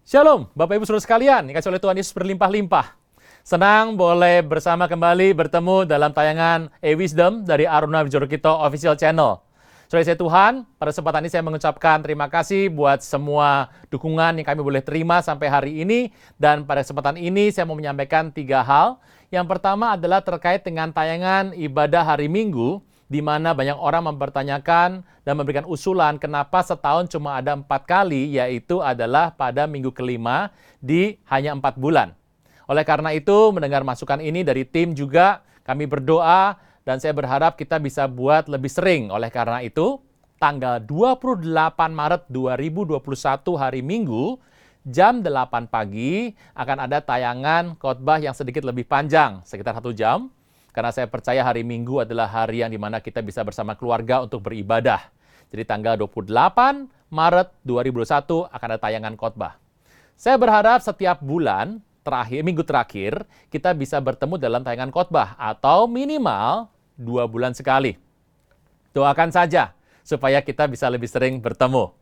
Shalom, Bapak Ibu Saudara sekalian, dikasih oleh Tuhan Yesus berlimpah-limpah. Senang boleh bersama kembali bertemu dalam tayangan E-Wisdom dari Aruna Wijorokito Official Channel. Saudara saya Tuhan, pada kesempatan ini saya mengucapkan terima kasih buat semua dukungan yang kami boleh terima sampai hari ini. Dan pada kesempatan ini saya mau menyampaikan 3 hal. Yang pertama adalah terkait dengan tayangan ibadah hari Minggu, di mana banyak orang mempertanyakan dan memberikan usulan kenapa setahun cuma ada 4 kali, yaitu adalah pada minggu kelima di hanya 4 bulan. Oleh karena itu, mendengar masukan ini dari tim juga, kami berdoa dan saya berharap kita bisa buat lebih sering. Oleh karena itu, tanggal 28 Maret 2021 hari Minggu, jam 8 pagi akan ada tayangan khotbah yang sedikit lebih panjang, sekitar 1 jam. Karena saya percaya hari Minggu adalah hari yang dimana kita bisa bersama keluarga untuk beribadah. Jadi tanggal 28 Maret 2021 akan ada tayangan khotbah. Saya berharap setiap bulan, minggu terakhir, kita bisa bertemu dalam tayangan khotbah atau minimal 2 bulan sekali. Doakan saja supaya kita bisa lebih sering bertemu.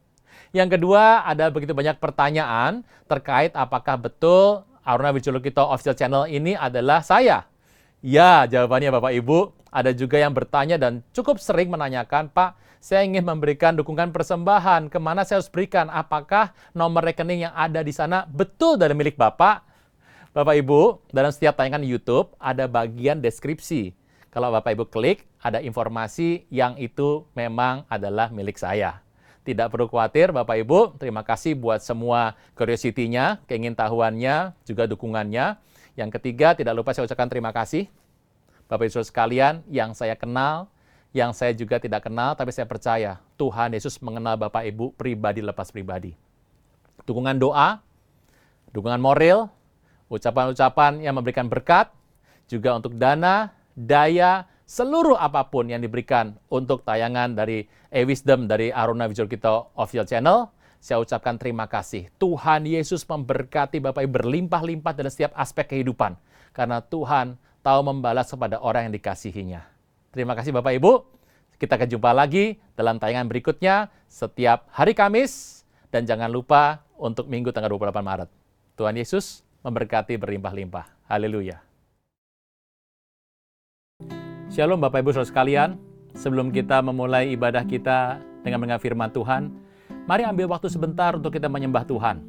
Yang kedua, ada begitu banyak pertanyaan terkait apakah betul Aruna Wijorokito Official Channel ini adalah saya. Ya, jawabannya Bapak Ibu. Ada juga yang bertanya dan cukup sering menanyakan, Pak, saya ingin memberikan dukungan persembahan. Kemana saya harus berikan? Apakah nomor rekening yang ada di sana betul dari milik Bapak? Bapak Ibu, dalam setiap tayangan YouTube ada bagian deskripsi. Kalau Bapak Ibu klik, ada informasi yang itu memang adalah milik saya. Tidak perlu khawatir Bapak Ibu, terima kasih buat semua curiosity-nya, keingintahuannya, juga dukungannya. Yang ketiga, tidak lupa saya ucapkan terima kasih Bapak Ibu sekalian yang saya kenal, yang saya juga tidak kenal, tapi saya percaya Tuhan Yesus mengenal Bapak Ibu pribadi lepas pribadi. Dukungan doa, dukungan moral, ucapan-ucapan yang memberikan berkat, juga untuk dana, daya, seluruh apapun yang diberikan untuk tayangan dari E-Wisdom dari Aruna Wijorokito Official Channel, saya ucapkan terima kasih. Tuhan Yesus memberkati Bapak Ibu berlimpah-limpah dalam setiap aspek kehidupan. Karena Tuhan tahu membalas kepada orang yang dikasihinya. Terima kasih Bapak Ibu. Kita akan jumpa lagi dalam tayangan berikutnya setiap hari Kamis. Dan jangan lupa untuk Minggu tanggal 28 Maret. Tuhan Yesus memberkati berlimpah-limpah. Haleluya. Shalom Bapak Ibu Saudara sekalian. Sebelum kita memulai ibadah kita dengan mendengar firman Tuhan, mari ambil waktu sebentar untuk kita menyembah Tuhan.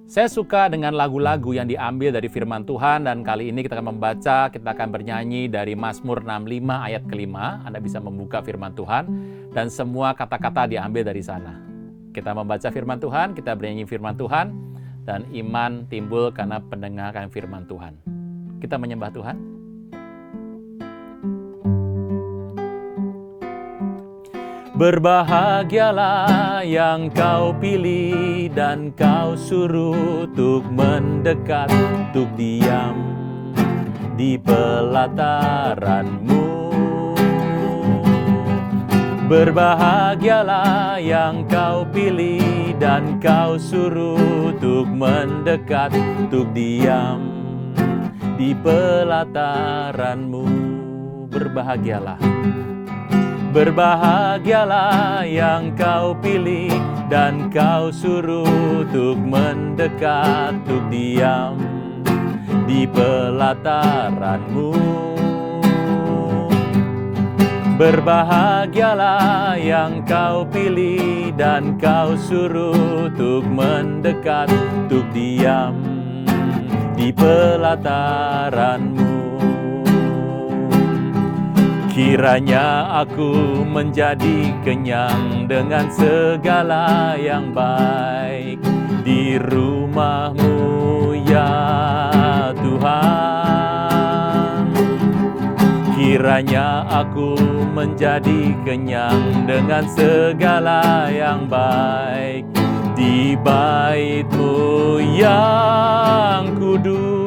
Saya suka dengan lagu-lagu yang diambil dari firman Tuhan dan kali ini kita akan membaca, kita akan bernyanyi dari Mazmur 65 ayat ke-5. Anda bisa membuka firman Tuhan dan semua kata-kata diambil dari sana. Kita membaca firman Tuhan, kita bernyanyi firman Tuhan dan iman timbul karena pendengaran firman Tuhan. Kita menyembah Tuhan. Berbahagialah yang kau pilih dan kau suruh untuk mendekat, untuk diam di pelataranmu. Berbahagialah yang kau pilih dan kau suruh untuk mendekat, untuk diam di pelataranmu. Berbahagialah. Berbahagialah yang kau pilih dan kau suruh untuk mendekat, untuk diam di pelataranmu. Berbahagialah yang kau pilih dan kau suruh untuk mendekat, untuk diam di pelataranmu. Kiranya aku menjadi kenyang dengan segala yang baik di rumah-Mu ya Tuhan. Kiranya aku menjadi kenyang dengan segala yang baik di bait-Mu yang kudus.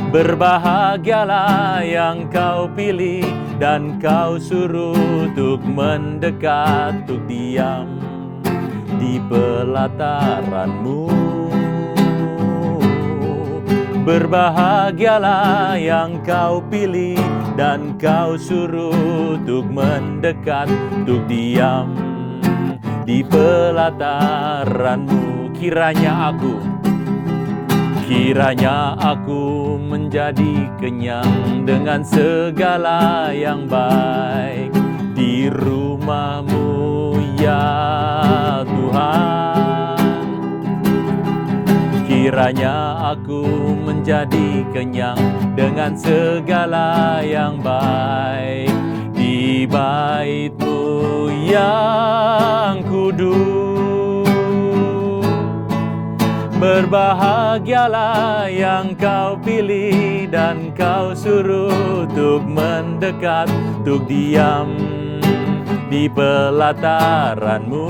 Berbahagialah yang kau pilih dan kau suruh untuk mendekat, untuk diam di pelataranmu. Berbahagialah yang kau pilih dan kau suruh untuk mendekat, untuk diam di pelataran-Mu. Kiranya aku menjadi kenyang dengan segala yang baik di rumah-Mu, ya Tuhan. Kiranya aku menjadi kenyang dengan segala yang baik di bait-Mu yang kudus. Berbahagialah yang Kau pilih dan Kau suruh untuk mendekat, untuk diam di pelataran-Mu.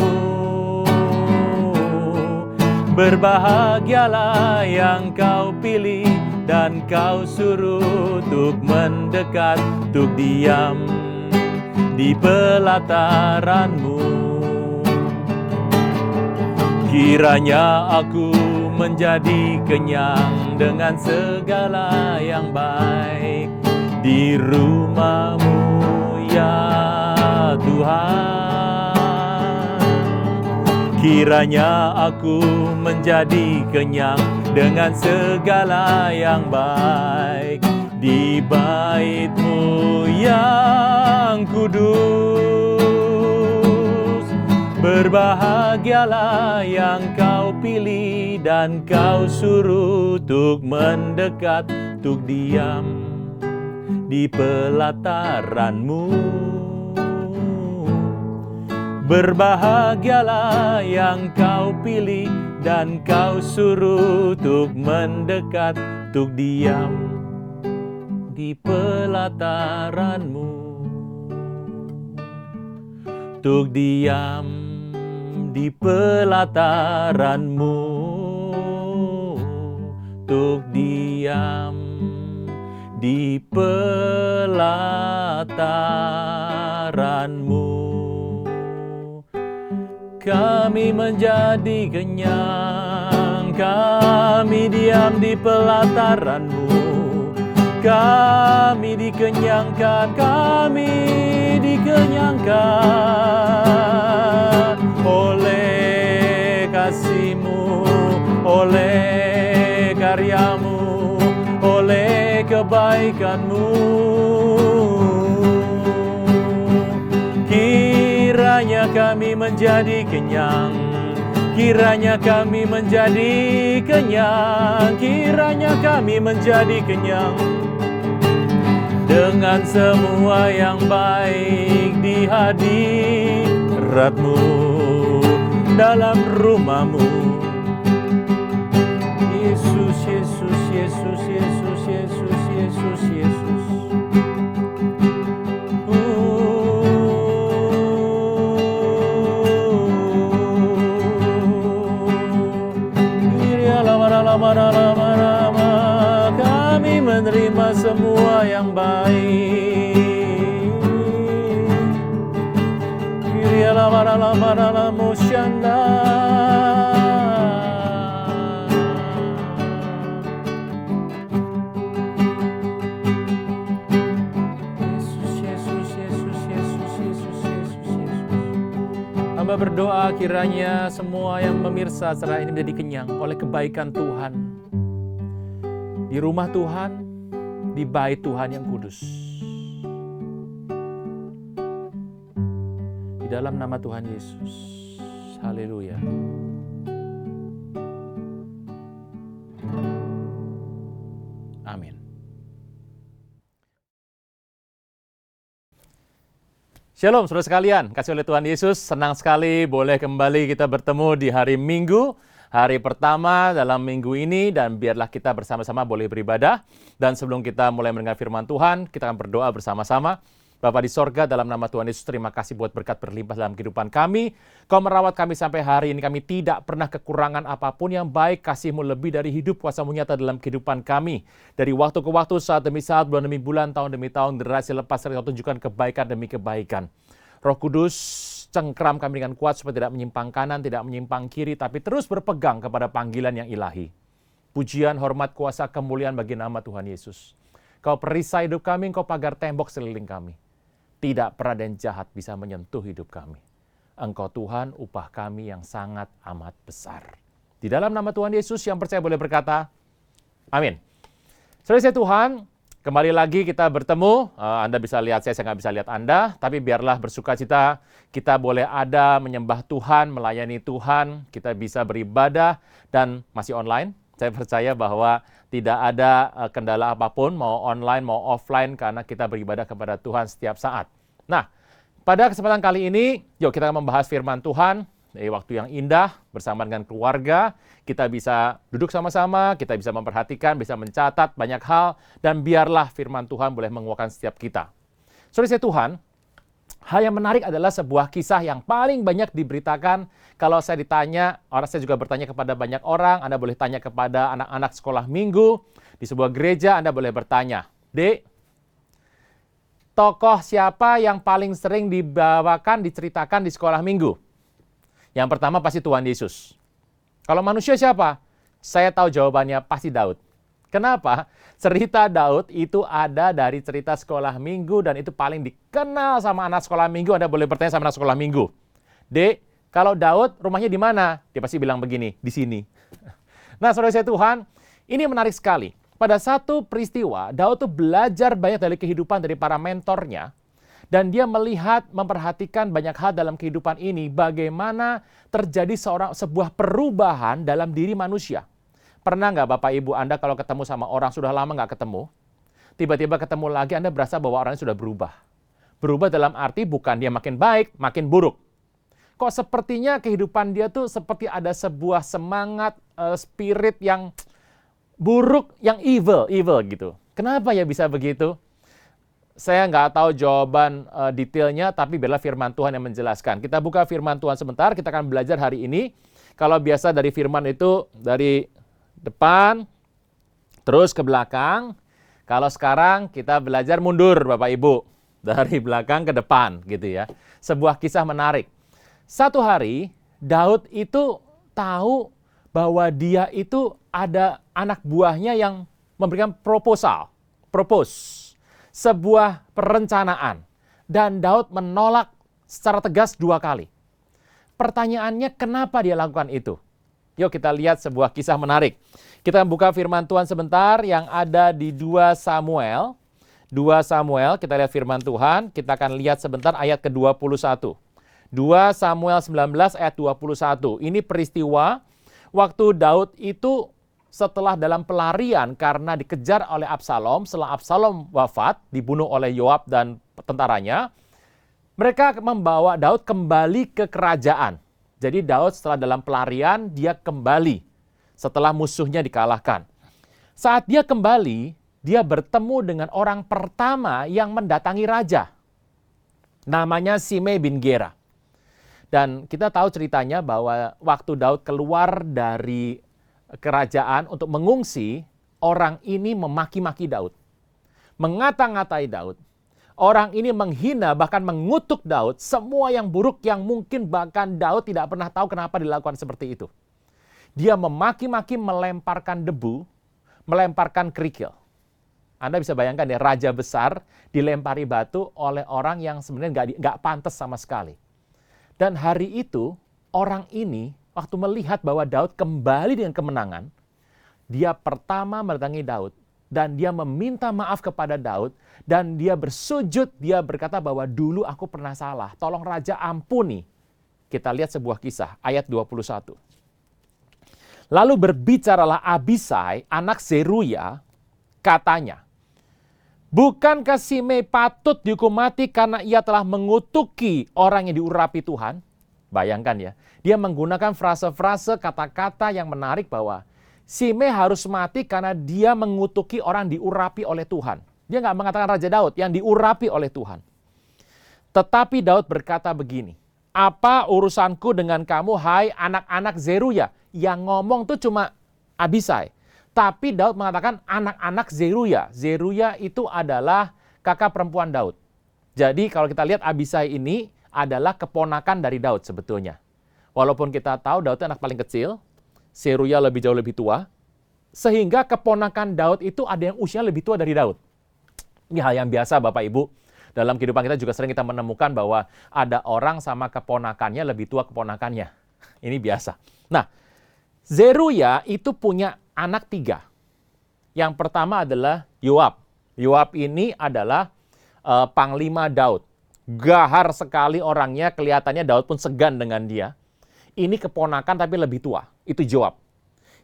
Berbahagialah yang Kau pilih dan Kau suruh untuk mendekat, untuk diam di pelataran-Mu. Kiranya aku menjadi kenyang dengan segala yang baik di rumah-Mu, ya Tuhan. Kiranya aku menjadi kenyang dengan segala yang baik di bait-Mu yang kudus. Berbahagialah yang Kau pilih dan Kau suruh untuk mendekat, untuk diam di pelataran-Mu. Berbahagialah yang Kau pilih dan Kau suruh untuk mendekat, untuk diam di pelataran-Mu. Untuk diam di pelataran-Mu, untuk diam di pelataran-Mu. Kami menjadi kenyang, kami diam di pelataran-Mu. Kami dikenyangkan, kami dikenyangkan oleh kasih-Mu, oleh karya-Mu, oleh kebaikan-Mu. Kiranya kami menjadi kenyang, kiranya kami menjadi kenyang, kiranya kami menjadi kenyang dengan semua yang baik di hadirat-Mu, dalam rumah-Mu. Yesus, Yesus, Yesus, Yesus, Yesus, Yesus, Yesus. Kami menerima semua yang baik. Hamba berdoa kiranya semua yang pemirsa acara ini menjadi kenyang oleh kebaikan Tuhan. Di rumah Tuhan, di bait Tuhan yang kudus. Di dalam nama Tuhan Yesus. Haleluya. Amin. Shalom saudara sekalian, kasih oleh Tuhan Yesus, senang sekali boleh kembali kita bertemu di hari Minggu, hari pertama dalam minggu ini, dan biarlah kita bersama-sama boleh beribadah. Dan sebelum kita mulai mendengar firman Tuhan, kita akan berdoa bersama-sama. Bapa di sorga, dalam nama Tuhan Yesus, terima kasih buat berkat berlimpah dalam kehidupan kami. Kau merawat kami sampai hari ini, kami tidak pernah kekurangan apapun yang baik. Kasih-Mu lebih dari hidup, kuasa-Mu nyata dalam kehidupan kami. Dari waktu ke waktu, saat demi saat, bulan demi bulan, tahun demi tahun, generasi lepas, Kau tunjukkan kebaikan demi kebaikan. Roh Kudus, cengkram kami dengan kuat supaya tidak menyimpang kanan, tidak menyimpang kiri, tapi terus berpegang kepada panggilan yang ilahi. Pujian, hormat, kuasa, kemuliaan bagi nama Tuhan Yesus. Kau perisai hidup kami, Kau pagar tembok seliling kami. Tidak pernah dan jahat bisa menyentuh hidup kami. Engkau Tuhan, upah kami yang sangat amat besar. Di dalam nama Tuhan Yesus, yang percaya boleh berkata, amin. Saudara Tuhan, kembali lagi kita bertemu. Anda bisa lihat saya nggak bisa lihat Anda, tapi biarlah bersukacita kita boleh ada menyembah Tuhan, melayani Tuhan, kita bisa beribadah dan masih online. Saya percaya bahwa tidak ada kendala apapun, mau online, mau offline, karena kita beribadah kepada Tuhan setiap saat. Nah, pada kesempatan kali ini, yuk kita membahas firman Tuhan. Dari waktu yang indah bersama dengan keluarga, kita bisa duduk sama-sama, kita bisa memperhatikan, bisa mencatat banyak hal, dan biarlah firman Tuhan boleh menguatkan setiap kita. Saudara Tuhan, hal yang menarik adalah sebuah kisah yang paling banyak diberitakan. Kalau saya ditanya, saya juga bertanya kepada banyak orang, Anda boleh tanya kepada anak-anak sekolah minggu, di sebuah gereja Anda boleh bertanya, Dek, tokoh siapa yang paling sering dibawakan, diceritakan di sekolah minggu? Yang pertama pasti Tuhan Yesus. Kalau manusia siapa? Saya tahu jawabannya pasti Daud. Kenapa? Cerita Daud itu ada dari cerita sekolah minggu dan itu paling dikenal sama anak sekolah minggu. Anda boleh bertanya sama anak sekolah minggu. Dek, kalau Daud rumahnya di mana? Dia pasti bilang begini, di sini. Nah, saudara saya Tuhan, ini menarik sekali. Pada satu peristiwa, Daud tuh belajar banyak dari kehidupan dari para mentornya. Dan dia melihat, memperhatikan banyak hal dalam kehidupan ini, bagaimana terjadi sebuah perubahan dalam diri manusia. Pernah nggak Bapak Ibu Anda kalau ketemu sama orang sudah lama nggak ketemu, tiba-tiba ketemu lagi Anda berasa bahwa orangnya sudah berubah. Berubah dalam arti bukan dia makin baik, makin buruk. Kok sepertinya kehidupan dia tuh seperti ada sebuah semangat, spirit yang buruk, yang evil gitu. Kenapa ya bisa begitu? Saya nggak tahu jawaban detailnya, tapi biarlah firman Tuhan yang menjelaskan. Kita buka firman Tuhan sebentar, kita akan belajar hari ini. Kalau biasa dari firman itu dari depan, terus ke belakang. Kalau sekarang kita belajar mundur Bapak Ibu. Dari belakang ke depan gitu ya. Sebuah kisah menarik. Satu hari, Daud itu tahu bahwa dia itu ada anak buahnya yang memberikan propose. Sebuah perencanaan. Dan Daud menolak secara tegas 2 kali. Pertanyaannya kenapa dia lakukan itu? Yuk kita lihat sebuah kisah menarik. Kita buka firman Tuhan sebentar yang ada di 2 Samuel. 2 Samuel, kita lihat firman Tuhan. Kita akan lihat sebentar ayat ke-21. 2 Samuel 19 ayat 21. Ini peristiwa waktu Daud itu setelah dalam pelarian karena dikejar oleh Absalom, setelah Absalom wafat, dibunuh oleh Yoab dan tentaranya, mereka membawa Daud kembali ke kerajaan. Jadi Daud setelah dalam pelarian, dia kembali setelah musuhnya dikalahkan. Saat dia kembali, dia bertemu dengan orang pertama yang mendatangi raja. Namanya Shimei bin Gera. Dan kita tahu ceritanya bahwa waktu Daud keluar dari kerajaan untuk mengungsi, orang ini memaki-maki Daud. Mengata-ngatai Daud. Orang ini menghina, bahkan mengutuk Daud. Semua yang buruk yang mungkin bahkan Daud tidak pernah tahu kenapa dilakukan seperti itu. Dia memaki-maki, melemparkan debu, melemparkan kerikil. Anda bisa bayangkan ya, raja besar dilempari batu oleh orang yang sebenarnya nggak pantas sama sekali. Dan hari itu, orang ini waktu melihat bahwa Daud kembali dengan kemenangan, dia pertama mendatangi Daud dan dia meminta maaf kepada Daud dan dia bersujud, dia berkata bahwa dulu aku pernah salah, tolong raja ampuni. Kita lihat sebuah kisah, ayat 21. Lalu berbicaralah Abisai, anak Zeruya, katanya, bukankah Shimei patut dihukum mati karena ia telah mengutuki orang yang diurapi Tuhan? Bayangkan ya, dia menggunakan frase-frase kata-kata yang menarik bahwa Shimei harus mati karena dia mengutuki orang diurapi oleh Tuhan. Dia nggak mengatakan Raja Daud, yang diurapi oleh Tuhan. Tetapi Daud berkata begini, apa urusanku dengan kamu, hai anak-anak Zeruya? Yang ngomong tuh cuma Abisai. Tapi Daud mengatakan anak-anak Zeruya. Zeruya itu adalah kakak perempuan Daud. Jadi kalau kita lihat Abisai ini adalah keponakan dari Daud sebetulnya. Walaupun kita tahu Daud itu anak paling kecil, Zeruya jauh lebih tua, sehingga keponakan Daud itu ada yang usianya lebih tua dari Daud. Ini hal yang biasa Bapak Ibu. Dalam kehidupan kita juga sering kita menemukan bahwa ada orang sama keponakannya lebih tua keponakannya. Ini biasa. Nah, Zeruya itu punya anak 3. Yang pertama adalah Yoab. Yoab ini adalah Panglima Daud. Gahar sekali orangnya, kelihatannya Daud pun segan dengan dia. Ini keponakan tapi lebih tua. Itu Joab.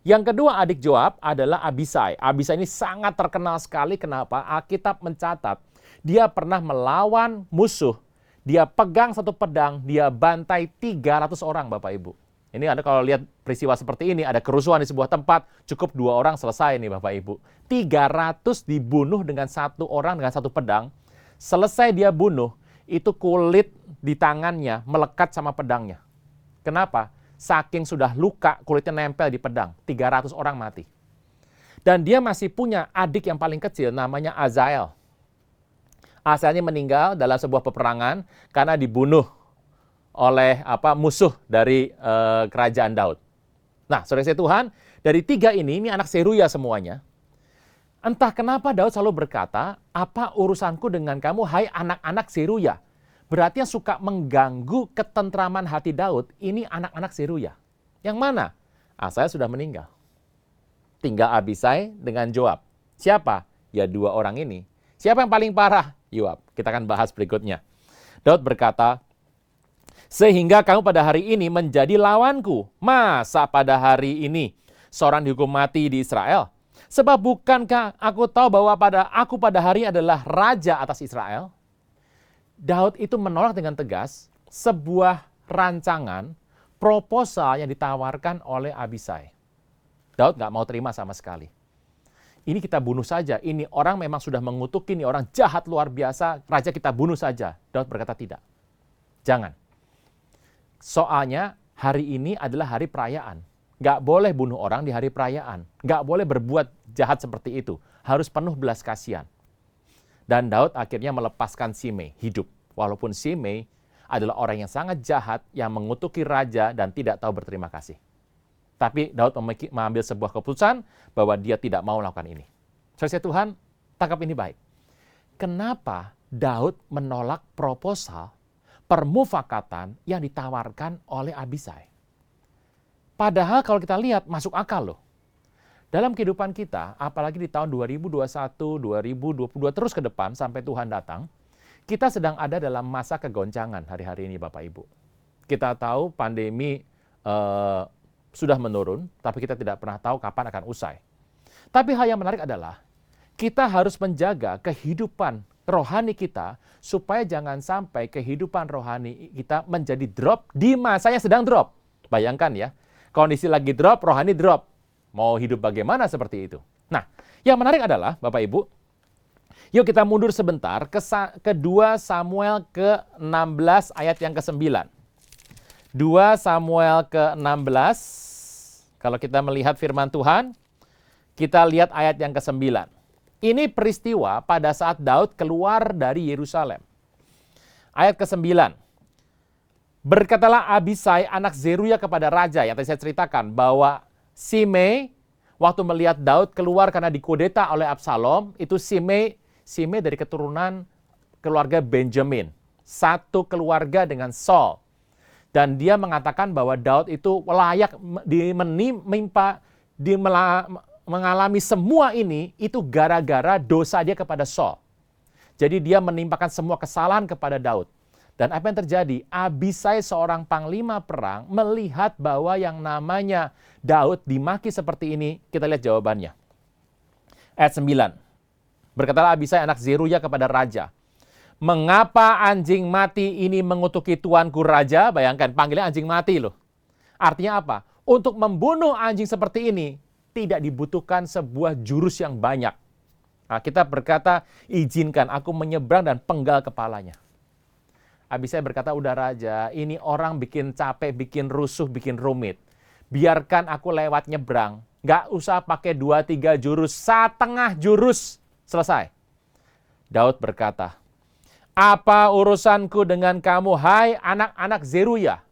Yang kedua adik Joab adalah Abisai. Abisai ini sangat terkenal sekali. Kenapa? Alkitab mencatat dia pernah melawan musuh. Dia pegang satu pedang, dia bantai 300 orang Bapak Ibu. Ini Anda kalau lihat peristiwa seperti ini, ada kerusuhan di sebuah tempat, cukup 2 orang selesai nih Bapak Ibu. 300 dibunuh dengan 1 orang dengan 1 pedang. Selesai dia bunuh, itu kulit di tangannya melekat sama pedangnya. Kenapa? Saking sudah luka, kulitnya nempel di pedang. 300 orang mati. Dan dia masih punya adik yang paling kecil, namanya Azael. Asalnya meninggal dalam sebuah peperangan karena dibunuh oleh musuh dari kerajaan Daud. Nah, saudara Tuhan, dari 3 ini anak Seruya semuanya. Entah kenapa Daud selalu berkata, apa urusanku dengan kamu, hai anak-anak Seruya? Berarti yang suka mengganggu ketentraman hati Daud, ini anak-anak Seruya. Yang mana? Asal sudah meninggal. Tinggal Abisai dengan Joab. Siapa? Ya 2 orang ini. Siapa yang paling parah? Yoab. Kita akan bahas berikutnya. Daud berkata, sehingga kamu pada hari ini menjadi lawanku. Masa pada hari ini seorang dihukum mati di Israel? Sebab bukankah aku tahu bahwa aku pada hari adalah raja atas Israel? Daud itu menolak dengan tegas sebuah rancangan proposal yang ditawarkan oleh Abisai. Daud nggak mau terima sama sekali. Ini kita bunuh saja, ini orang memang sudah mengutuk, ini orang jahat luar biasa, raja kita bunuh saja. Daud berkata tidak, jangan. Soalnya hari ini adalah hari perayaan. Nggak boleh bunuh orang di hari perayaan. Nggak boleh berbuat jahat seperti itu. Harus penuh belas kasihan. Dan Daud akhirnya melepaskan Simei hidup. Walaupun Simei adalah orang yang sangat jahat, yang mengutuki raja dan tidak tahu berterima kasih. Tapi Daud mengambil sebuah keputusan bahwa dia tidak mau melakukan ini. Saudara Tuhan, tangkap ini baik. Kenapa Daud menolak proposal permufakatan yang ditawarkan oleh Abisai? Padahal kalau kita lihat masuk akal loh. Dalam kehidupan kita, apalagi di tahun 2021, 2022 terus ke depan sampai Tuhan datang, kita sedang ada dalam masa kegoncangan hari-hari ini Bapak Ibu. Kita tahu pandemi sudah menurun, tapi kita tidak pernah tahu kapan akan usai. Tapi hal yang menarik adalah, kita harus menjaga kehidupan rohani kita, supaya jangan sampai kehidupan rohani kita menjadi drop di masa yang sedang drop. Bayangkan ya, kondisi lagi drop, rohani drop. Mau hidup bagaimana seperti itu? Nah, yang menarik adalah, Bapak Ibu, yuk kita mundur sebentar ke 2 Samuel ke-16 ayat yang ke-9. 2 Samuel ke-16, kalau kita melihat firman Tuhan, kita lihat ayat yang ke-9. Ini peristiwa pada saat Daud keluar dari Yerusalem. Ayat ke-9. Berkatalah Abisai anak Zeruya kepada raja, yang tadi saya ceritakan, bahwa Simei waktu melihat Daud keluar karena dikudeta oleh Absalom, itu Simei dari keturunan keluarga Benjamin. Satu keluarga dengan Saul. Dan dia mengatakan bahwa Daud itu layak mengalami semua ini, itu gara-gara dosa dia kepada Saul. Jadi dia menimpakan semua kesalahan kepada Daud. Dan apa yang terjadi? Abisai seorang panglima perang melihat bahwa yang namanya Daud dimaki seperti ini. Kita lihat jawabannya. Ayat 9. Berkatalah Abisai anak Zeruya kepada raja, mengapa anjing mati ini mengutuki tuanku raja? Bayangkan, panggilnya anjing mati loh. Artinya apa? Untuk membunuh anjing seperti ini, tidak dibutuhkan sebuah jurus yang banyak. Nah, kita berkata, izinkan aku menyeberang dan penggal kepalanya. Abisai berkata, udah raja, ini orang bikin capek, bikin rusuh, bikin rumit. Biarkan aku lewat nyebrang. Nggak usah pakai 2-3 jurus, setengah jurus, selesai. Daud berkata, apa urusanku dengan kamu, hai anak-anak Zeruya?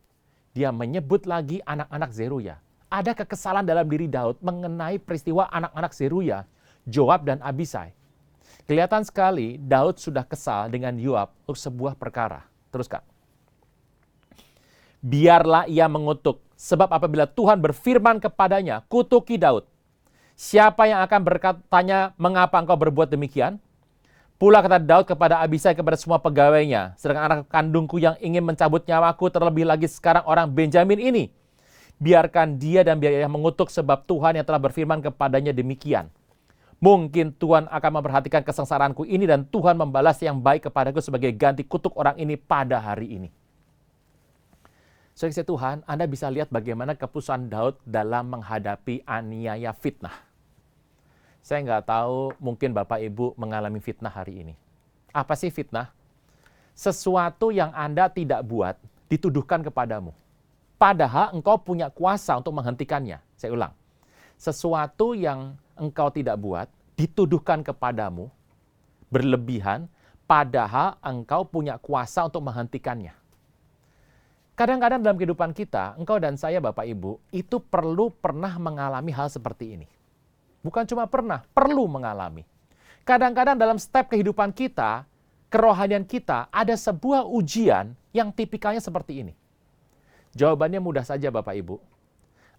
Dia menyebut lagi anak-anak Zeruya. Ada kekesalan dalam diri Daud mengenai peristiwa anak-anak Zeruya, Joab dan Abisai. Kelihatan sekali Daud sudah kesal dengan Yoab untuk sebuah perkara. Teruskan. Biarlah ia mengutuk, sebab apabila Tuhan berfirman kepadanya, kutuki Daud. Siapa yang akan berkatanya, mengapa engkau berbuat demikian? Pula kata Daud kepada Abisai kepada semua pegawainya, sedangkan anak kandungku yang ingin mencabut nyawaku, terlebih lagi sekarang orang Benjamin ini. Biarkan dia dan biar ia mengutuk, sebab Tuhan yang telah berfirman kepadanya demikian. Mungkin Tuhan akan memperhatikan kesengsaraanku ini dan Tuhan membalas yang baik kepadaku sebagai ganti kutuk orang ini pada hari ini. Saudara Tuhan, Anda bisa lihat bagaimana keputusan Daud dalam menghadapi aniaya fitnah. Saya nggak tahu, mungkin Bapak Ibu mengalami fitnah hari ini. Apa sih fitnah? Sesuatu yang Anda tidak buat dituduhkan kepadamu. Padahal engkau punya kuasa untuk menghentikannya. Saya ulang. Sesuatu yang engkau tidak buat dituduhkan kepadamu berlebihan, padahal engkau punya kuasa untuk menghentikannya. Kadang-kadang dalam kehidupan kita, engkau dan saya Bapak Ibu, itu pernah mengalami hal seperti ini. Bukan cuma pernah, perlu mengalami. Kadang-kadang dalam step kehidupan kita, kerohanian kita, ada sebuah ujian yang tipikalnya seperti ini. Jawabannya mudah saja Bapak Ibu.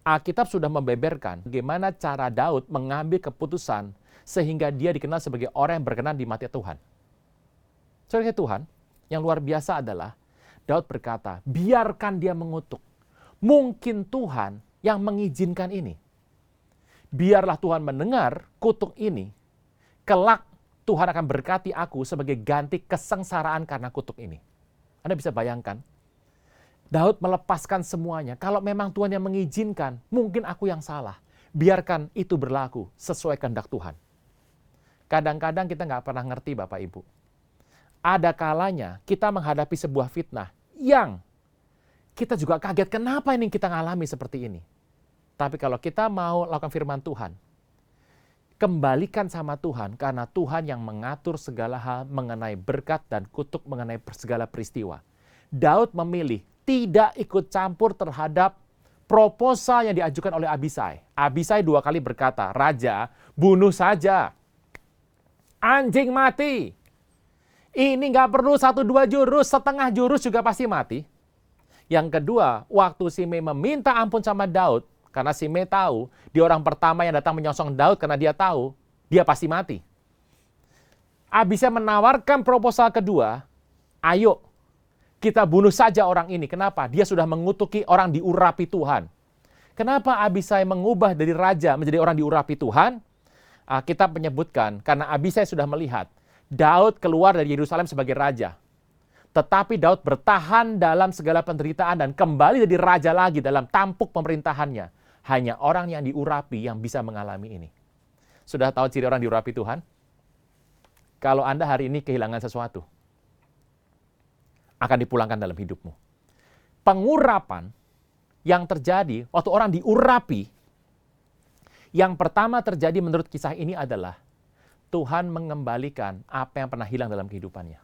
Alkitab sudah membeberkan bagaimana cara Daud mengambil keputusan sehingga dia dikenal sebagai orang yang berkenan di mata Tuhan. Saudara Tuhan, yang luar biasa adalah Daud berkata, biarkan dia mengutuk. Mungkin Tuhan yang mengizinkan ini. Biarlah Tuhan mendengar kutuk ini. Kelak Tuhan akan berkati aku sebagai ganti kesengsaraan karena kutuk ini. Anda bisa bayangkan, Daud melepaskan semuanya. Kalau memang Tuhan yang mengizinkan, mungkin aku yang salah. Biarkan itu berlaku sesuai kehendak Tuhan. Kadang-kadang kita nggak pernah ngerti Bapak Ibu. Ada kalanya kita menghadapi sebuah fitnah yang kita juga kaget kenapa ini kita ngalami seperti ini. Tapi kalau kita mau lakukan firman Tuhan, kembalikan sama Tuhan karena Tuhan yang mengatur segala hal mengenai berkat dan kutuk mengenai segala peristiwa. Daud memilih tidak ikut campur terhadap proposal yang diajukan oleh Abisai. Abisai 2 kali berkata, Raja, bunuh saja. Anjing mati. Ini nggak perlu 1-2 jurus, setengah jurus juga pasti mati. Yang kedua, waktu Simei meminta ampun sama Daud, karena Simei tahu, dia orang pertama yang datang menyongsong Daud karena dia tahu, dia pasti mati. Abisai menawarkan proposal kedua, ayo kita bunuh saja orang ini. Kenapa? Dia sudah mengutuki orang diurapi Tuhan. Kenapa Abisai mengubah dari raja menjadi orang diurapi Tuhan? Kitab menyebutkan, karena Abisai sudah melihat, Daud keluar dari Yerusalem sebagai raja. Tetapi Daud bertahan dalam segala penderitaan dan kembali jadi raja lagi dalam tampuk pemerintahannya. Hanya orang yang diurapi yang bisa mengalami ini. Sudah tahu ciri orang diurapi Tuhan? Kalau Anda hari ini kehilangan sesuatu, akan dipulangkan dalam hidupmu. Pengurapan yang terjadi waktu orang diurapi, yang pertama terjadi menurut kisah ini adalah Tuhan mengembalikan apa yang pernah hilang dalam kehidupannya.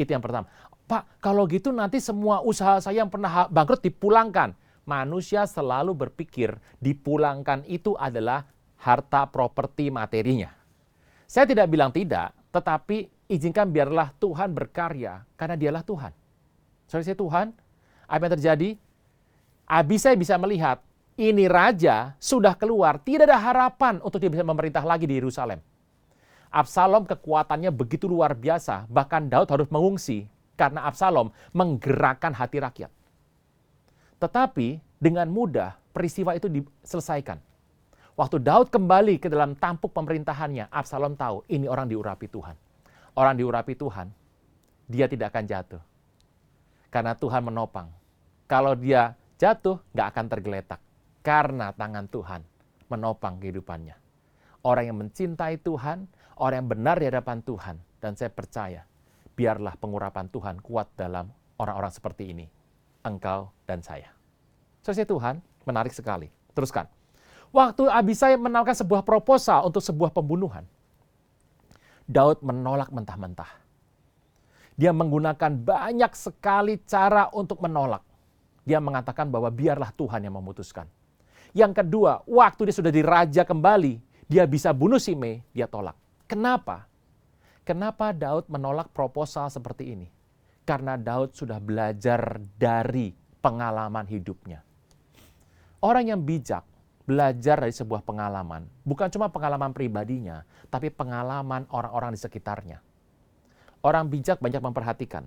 Itu yang pertama. Pak, kalau gitu nanti semua usaha saya yang pernah bangkrut dipulangkan. Manusia selalu berpikir dipulangkan itu adalah harta properti materinya. Saya tidak bilang tidak, tetapi izinkan biarlah Tuhan berkarya karena dialah Tuhan. Saudara Tuhan, apa yang terjadi? Abisai bisa melihat ini raja sudah keluar, tidak ada harapan untuk dia bisa memerintah lagi di Yerusalem. Absalom kekuatannya begitu luar biasa, bahkan Daud harus mengungsi karena Absalom menggerakkan hati rakyat. Tetapi dengan mudah peristiwa itu diselesaikan. Waktu Daud kembali ke dalam tampuk pemerintahannya, Absalom tahu ini orang diurapi Tuhan. Orang diurapi Tuhan, dia tidak akan jatuh. Karena Tuhan menopang. Kalau dia jatuh, nggak akan tergeletak. Karena tangan Tuhan menopang kehidupannya. Orang yang mencintai Tuhan, orang yang benar di hadapan Tuhan. Dan saya percaya, biarlah pengurapan Tuhan kuat dalam orang-orang seperti ini. Engkau dan saya. Saudara Tuhan, menarik sekali. Teruskan. Waktu Abisai menawarkan sebuah proposal untuk sebuah pembunuhan, Daud menolak mentah-mentah. Dia menggunakan banyak sekali cara untuk menolak. Dia mengatakan bahwa biarlah Tuhan yang memutuskan. Yang kedua, waktu dia sudah diraja kembali, dia bisa bunuh Simei, dia tolak. Kenapa? Kenapa Daud menolak proposal seperti ini? Karena Daud sudah belajar dari pengalaman hidupnya. Orang yang bijak belajar dari sebuah pengalaman. Bukan cuma pengalaman pribadinya, tapi pengalaman orang-orang di sekitarnya. Orang bijak banyak memperhatikan.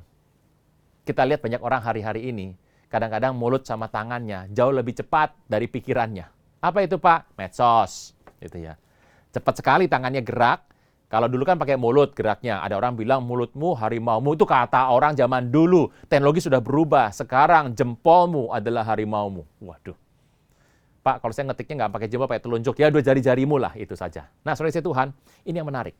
Kita lihat banyak orang hari-hari ini, kadang-kadang mulut sama tangannya jauh lebih cepat dari pikirannya. Apa itu, Pak? Medsos. Gitu ya. Cepat sekali tangannya gerak. Kalau dulu kan pakai mulut geraknya. Ada orang bilang mulutmu harimaumu, itu kata orang zaman dulu. Teknologi sudah berubah. Sekarang jempolmu adalah harimaumu. Waduh. Pak, kalau saya ngetiknya nggak pakai jempol, pakai telunjuk. Ya, 2 jari-jarimu lah, itu saja. Nah, saudara Tuhan, ini yang menarik.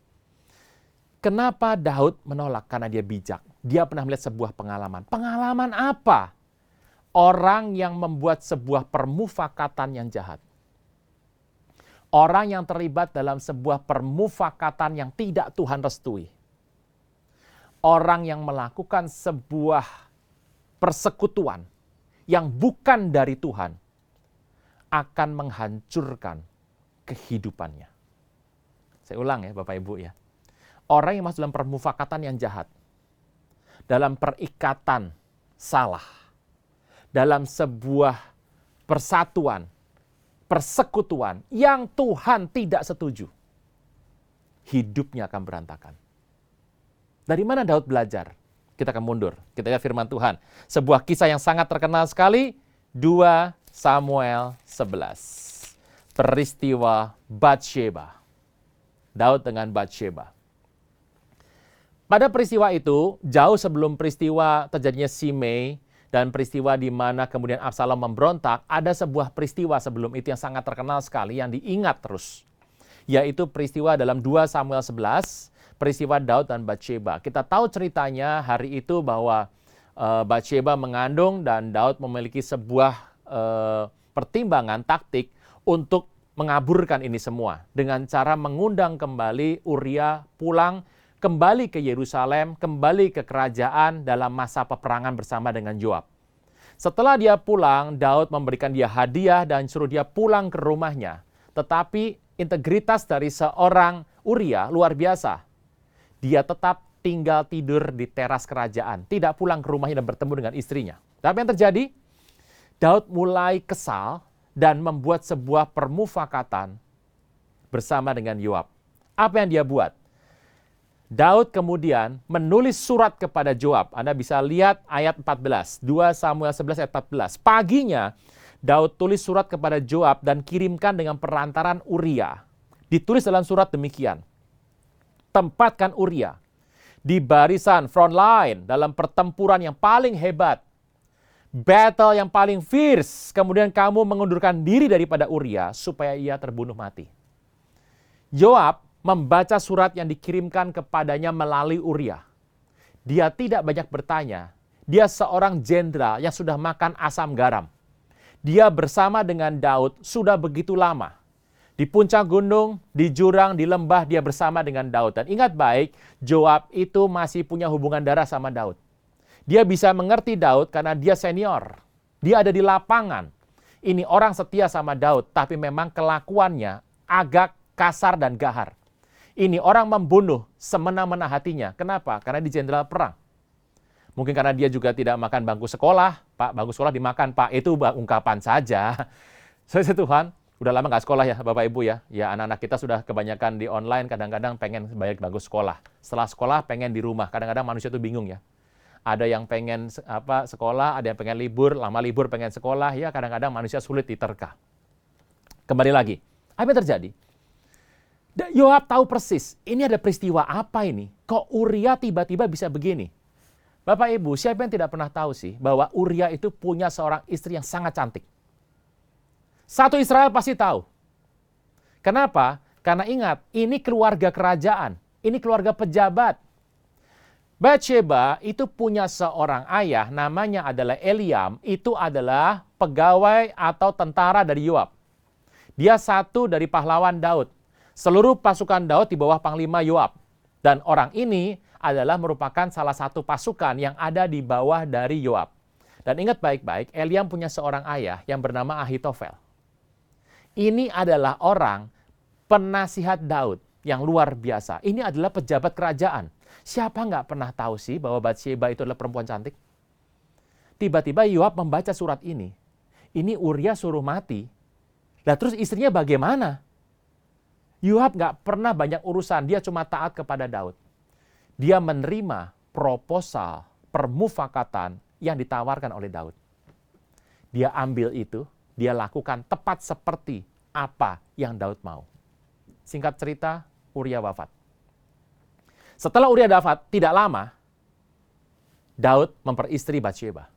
Kenapa Daud menolak? Karena dia bijak. Dia pernah melihat sebuah pengalaman. Pengalaman apa? Orang yang membuat sebuah permufakatan yang jahat. Orang yang terlibat dalam sebuah permufakatan yang tidak Tuhan restui. Orang yang melakukan sebuah persekutuan yang bukan dari Tuhan akan menghancurkan kehidupannya. Saya ulang ya Bapak Ibu ya. Orang yang masuk dalam permufakatan yang jahat, dalam perikatan salah, dalam sebuah persatuan, persekutuan yang Tuhan tidak setuju, hidupnya akan berantakan. Dari mana Daud belajar? Kita akan mundur. Kita lihat firman Tuhan. Sebuah kisah yang sangat terkenal sekali, 2 Samuel 11. Peristiwa Batsheba. Daud dengan Batsheba. Pada peristiwa itu, jauh sebelum peristiwa terjadinya Simei, dan peristiwa di mana kemudian Absalom memberontak, ada sebuah peristiwa sebelum itu yang sangat terkenal sekali, yang diingat terus. Yaitu peristiwa dalam 2 Samuel 11, peristiwa Daud dan Batsheba. Kita tahu ceritanya hari itu bahwa Batsheba mengandung dan Daud memiliki sebuah pertimbangan taktik untuk mengaburkan ini semua. Dengan cara mengundang kembali Uria pulang, kembali ke Yerusalem, kembali ke kerajaan dalam masa peperangan bersama dengan Yoab. Setelah dia pulang, Daud memberikan dia hadiah dan suruh dia pulang ke rumahnya. Tetapi integritas dari seorang Uria luar biasa. Dia tetap tinggal tidur di teras kerajaan, tidak pulang ke rumahnya dan bertemu dengan istrinya. Tapi yang terjadi, Daud mulai kesal dan membuat sebuah permufakatan bersama dengan Yoab. Apa yang dia buat? Daud kemudian menulis surat kepada Yoab. Anda bisa lihat ayat 14, 2 Samuel 11 ayat 14. Paginya, Daud tulis surat kepada Yoab dan kirimkan dengan perantaran Uria. Ditulis dalam surat demikian. Tempatkan Uria di barisan front line dalam pertempuran yang paling hebat. Battle yang paling fierce. Kemudian kamu mengundurkan diri daripada Uria supaya ia terbunuh mati. Yoab membaca surat yang dikirimkan kepadanya melalui Uria. Dia tidak banyak bertanya. Dia seorang jenderal yang sudah makan asam garam. Dia bersama dengan Daud sudah begitu lama. Di puncak gunung, di jurang, di lembah, dia bersama dengan Daud. Dan ingat baik, Yoab itu masih punya hubungan darah sama Daud. Dia bisa mengerti Daud karena dia senior. Dia ada di lapangan. Ini orang setia sama Daud, tapi memang kelakuannya agak kasar dan gahar. Ini orang membunuh semena-mena hatinya. Kenapa? Karena dia jenderal perang. Mungkin karena dia juga tidak makan bangku sekolah. Pak, bangku sekolah dimakan, Pak. Itu ungkapan saja. Saya Tuhan, udah lama nggak sekolah ya, Bapak Ibu ya. Ya, anak-anak kita sudah kebanyakan di online, kadang-kadang pengen bayar bangku sekolah. Setelah sekolah pengen di rumah. Kadang-kadang manusia itu bingung ya. Ada yang pengen sekolah, ada yang pengen libur, lama libur pengen sekolah. Ya, kadang-kadang manusia sulit diterka. Kembali lagi. Apa yang terjadi? Yoab tahu persis, ini ada peristiwa apa ini? Kok Uria tiba-tiba bisa begini? Bapak Ibu, siapa yang tidak pernah tahu sih bahwa Uria itu punya seorang istri yang sangat cantik? Satu Israel pasti tahu. Kenapa? Karena ingat, ini keluarga kerajaan, ini keluarga pejabat. Batsheba itu punya seorang ayah, namanya adalah Eliam, itu adalah pegawai atau tentara dari Yoab. Dia satu dari pahlawan Daud. Seluruh pasukan Daud di bawah Panglima Yoab. Dan orang ini adalah merupakan salah satu pasukan yang ada di bawah dari Yoab. Dan ingat baik-baik, Eliam punya seorang ayah yang bernama Ahitofel. Ini adalah orang penasihat Daud yang luar biasa. Ini adalah pejabat kerajaan. Siapa nggak pernah tahu sih bahwa Batsheba itu adalah perempuan cantik? Tiba-tiba Yoab membaca surat ini. Ini Uria suruh mati. Lah terus istrinya bagaimana? Yoab nggak pernah banyak urusan, dia cuma taat kepada Daud. Dia menerima proposal permufakatan yang ditawarkan oleh Daud. Dia ambil itu, dia lakukan tepat seperti apa yang Daud mau. Singkat cerita, Uria wafat. Setelah Uria wafat, tidak lama, Daud memperistri Batsheba.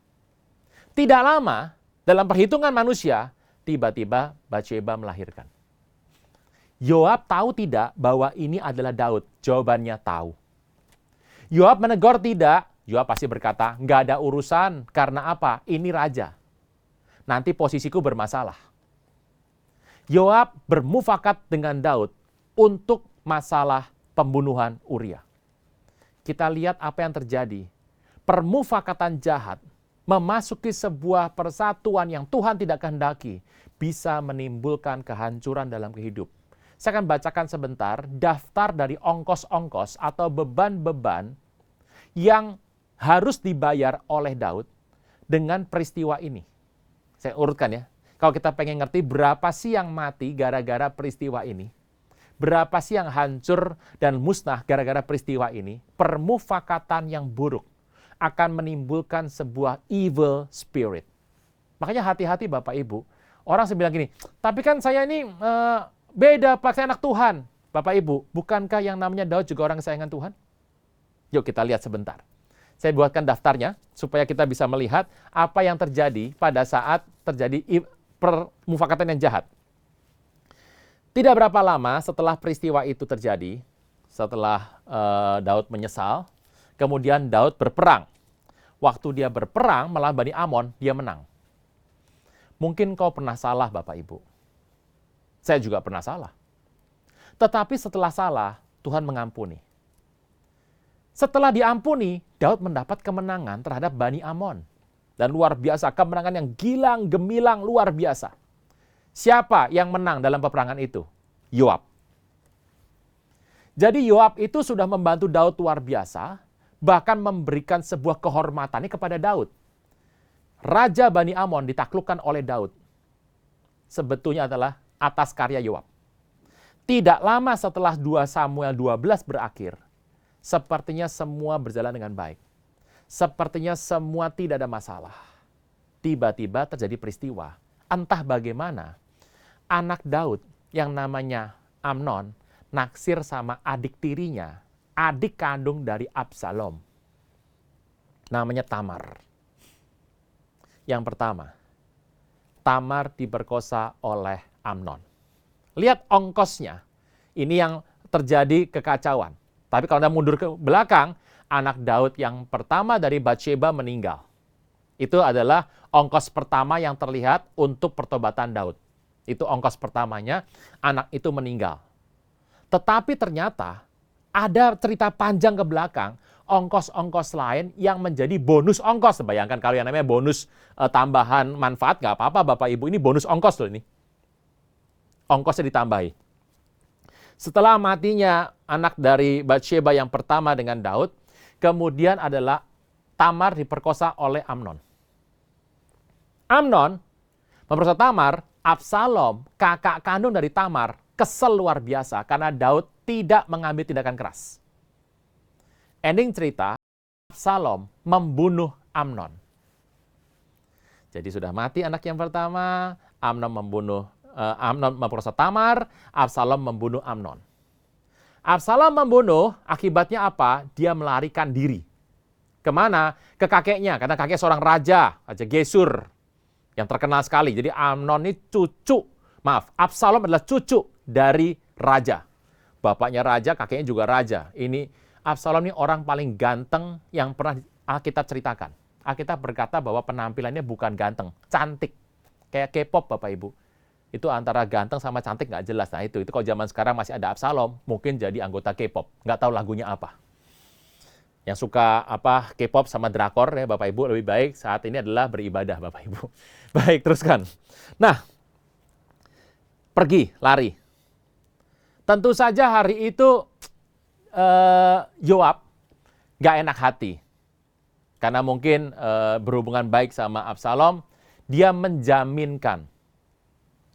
Tidak lama, dalam perhitungan manusia, tiba-tiba Batsheba melahirkan. Yoab tahu tidak bahwa ini adalah Daud? Jawabannya tahu. Yoab menegur tidak? Yoab pasti berkata, nggak ada urusan. Karena apa? Ini raja. Nanti posisiku bermasalah. Yoab bermufakat dengan Daud untuk masalah pembunuhan Uria. Kita lihat apa yang terjadi. Permufakatan jahat memasuki sebuah persatuan yang Tuhan tidak kehendaki bisa menimbulkan kehancuran dalam kehidupan. Saya akan bacakan sebentar daftar dari ongkos-ongkos atau beban-beban yang harus dibayar oleh Daud dengan peristiwa ini. Saya urutkan ya. Kalau kita pengen ngerti berapa sih yang mati gara-gara peristiwa ini, berapa sih yang hancur dan musnah gara-gara peristiwa ini, permufakatan yang buruk akan menimbulkan sebuah evil spirit. Makanya hati-hati Bapak Ibu. Orang bilang gini, tapi kan saya ini beda, Pak, saya anak Tuhan. Bapak Ibu, bukankah yang namanya Daud juga orang kesayangan Tuhan? Yuk kita lihat sebentar. Saya buatkan daftarnya supaya kita bisa melihat apa yang terjadi pada saat terjadi permufakatan yang jahat. Tidak berapa lama setelah peristiwa itu terjadi, setelah Daud menyesal, kemudian Daud berperang. Waktu dia berperang melawan Bani Amon, dia menang. Mungkin kau pernah salah Bapak Ibu. Saya juga pernah salah. Tetapi setelah salah, Tuhan mengampuni. Setelah diampuni, Daud mendapat kemenangan terhadap Bani Amon. Dan luar biasa, kemenangan yang gilang, gemilang, luar biasa. Siapa yang menang dalam peperangan itu? Yoab. Jadi Yoab itu sudah membantu Daud luar biasa, bahkan memberikan sebuah kehormatannya kepada Daud. Raja Bani Amon ditaklukkan oleh Daud. Sebetulnya adalah atas karya Yoab. Tidak lama setelah 2 Samuel 12 berakhir, sepertinya semua berjalan dengan baik. Sepertinya semua tidak ada masalah. Tiba-tiba terjadi peristiwa. Entah bagaimana, anak Daud yang namanya Amnon naksir sama adik tirinya, adik kandung dari Absalom. Namanya Tamar. Yang pertama, Tamar diperkosa oleh Amnon. Lihat ongkosnya. Ini yang terjadi kekacauan. Tapi kalau Anda mundur ke belakang, anak Daud yang pertama dari Batsheba meninggal. Itu adalah ongkos pertama yang terlihat untuk pertobatan Daud. Itu ongkos pertamanya, anak itu meninggal. Tetapi ternyata ada cerita panjang ke belakang, ongkos-ongkos lain yang menjadi bonus ongkos. Bayangkan kalau yang namanya bonus tambahan manfaat, nggak apa-apa Bapak Ibu, ini bonus ongkos loh ini. Ongkosnya ditambahi. Setelah matinya anak dari Batsheba yang pertama dengan Daud, kemudian adalah Tamar diperkosa oleh Amnon. Amnon memperkosa Tamar, Absalom, kakak kandung dari Tamar, kesel luar biasa karena Daud tidak mengambil tindakan keras. Ending cerita, Absalom membunuh Amnon. Jadi sudah mati anak yang pertama, Amnon memperkosa Tamar, Absalom membunuh Amnon. Absalom membunuh, akibatnya apa? Dia melarikan diri. Kemana? Ke kakeknya, karena kakek seorang raja, Raja Gesur, yang terkenal sekali. Jadi Amnon ini Absalom adalah cucu dari raja. Bapaknya raja, kakeknya juga raja. Ini Absalom ini orang paling ganteng yang pernah Alkitab ceritakan. Alkitab berkata bahwa penampilannya bukan ganteng, cantik. Kayak K-pop Bapak Ibu. Itu antara ganteng sama cantik nggak jelas. Nah itu kalau zaman sekarang masih ada Absalom, mungkin jadi anggota K-pop. Nggak tahu lagunya apa. Yang suka K-pop sama drakor ya Bapak Ibu, lebih baik saat ini adalah beribadah Bapak Ibu. Baik, teruskan. Nah, pergi, lari. Tentu saja hari itu Yoab nggak enak hati. Karena mungkin berhubungan baik sama Absalom, dia menjaminkan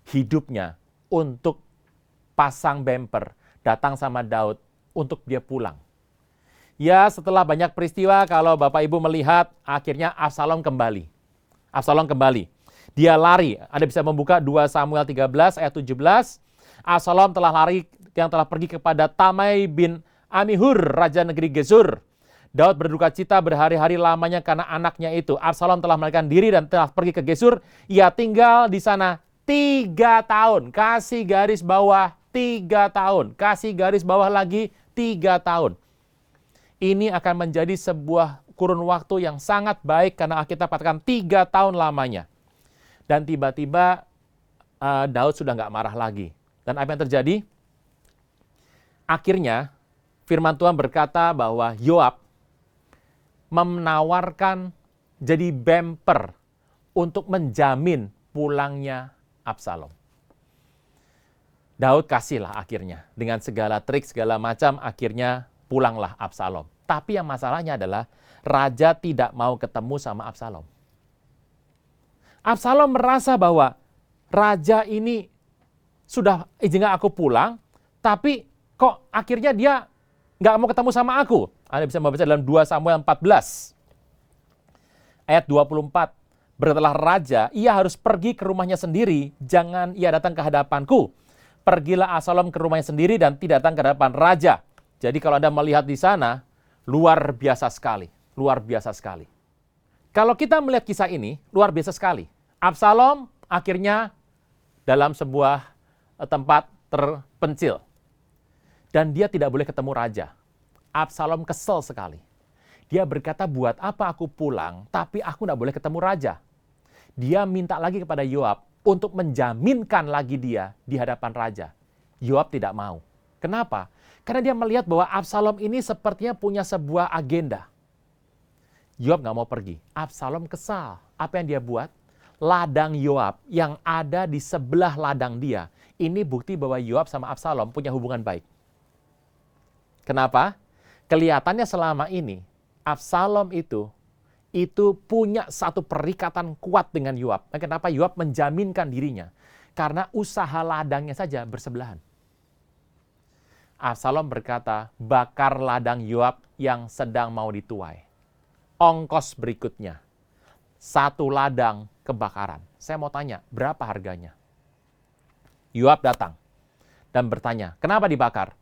hidupnya untuk pasang bemper, datang sama Daud untuk dia pulang. Ya, setelah banyak peristiwa, kalau Bapak Ibu melihat, akhirnya Absalom kembali. Absalom kembali. Dia lari. Anda bisa membuka 2 Samuel 13 ayat 17. Absalom telah lari, yang telah pergi kepada Tamai bin Amihur, raja negeri Gesur. Daud berduka cita berhari-hari lamanya karena anaknya itu. Absalom telah melarikan diri dan telah pergi ke Gesur. Ia tinggal di sana 3 tahun. Kasih garis bawah 3 tahun. Kasih garis bawah lagi 3 tahun. Ini akan menjadi sebuah kurun waktu yang sangat baik karena Alkitab katakan 3 tahun lamanya. Dan tiba-tiba Daud sudah nggak marah lagi. Dan apa yang terjadi? Akhirnya firman Tuhan berkata bahwa Yoab menawarkan jadi bemper untuk menjamin pulangnya Absalom. Daud kasihlah akhirnya. Dengan segala trik, segala macam, akhirnya pulanglah Absalom. Tapi yang masalahnya adalah raja tidak mau ketemu sama Absalom. Absalom merasa bahwa raja ini sudah izinkan aku pulang, tapi kok akhirnya dia nggak mau ketemu sama aku. Anda bisa membaca dalam 2 Samuel 14. Ayat 24. Berkatalah raja, ia harus pergi ke rumahnya sendiri, jangan ia datang ke hadapanku. Pergilah Absalom ke rumahnya sendiri dan tidak datang ke hadapan raja. Jadi kalau Anda melihat di sana, luar biasa sekali. Luar biasa sekali. Kalau kita melihat kisah ini, luar biasa sekali. Absalom akhirnya dalam sebuah tempat terpencil. Dan dia tidak boleh ketemu raja. Absalom kesel sekali. Dia berkata, buat apa aku pulang, tapi aku tidak boleh ketemu raja. Dia minta lagi kepada Yoab untuk menjaminkan lagi dia di hadapan raja. Yoab tidak mau. Kenapa? Karena dia melihat bahwa Absalom ini sepertinya punya sebuah agenda. Yoab nggak mau pergi. Absalom kesal. Apa yang dia buat? Ladang Yoab yang ada di sebelah ladang dia. Ini bukti bahwa Yoab sama Absalom punya hubungan baik. Kenapa? Kelihatannya selama ini Absalom itu punya satu perikatan kuat dengan Yoab. Nah, kenapa Yoab menjaminkan dirinya? Karena usaha ladangnya saja bersebelahan. Absalom berkata, bakar ladang Yoab yang sedang mau dituai. Ongkos berikutnya, 1 ladang kebakaran. Saya mau tanya, berapa harganya? Yoab datang dan bertanya, kenapa dibakar?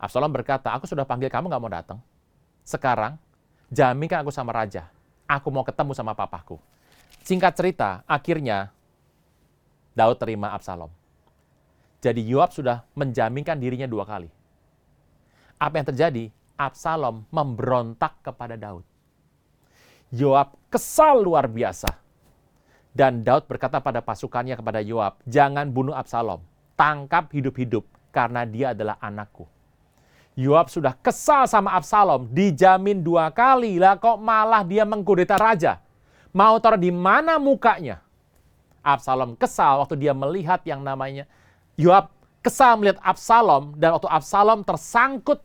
Absalom berkata, aku sudah panggil kamu gak mau datang. Sekarang, jaminkan aku sama raja. Aku mau ketemu sama papaku. Singkat cerita, akhirnya Daud terima Absalom. Jadi Yoab sudah menjaminkan dirinya 2 kali. Apa yang terjadi? Absalom memberontak kepada Daud. Yoab kesal luar biasa. Dan Daud berkata pada pasukannya kepada Yoab, jangan bunuh Absalom. Tangkap hidup-hidup karena dia adalah anakku. Yoab sudah kesal sama Absalom, dijamin 2 kali, lah kok malah dia mengkudeta raja. Mau taruh di mana mukanya? Absalom kesal waktu dia melihat yang namanya, Yoab kesal melihat Absalom, dan waktu Absalom tersangkut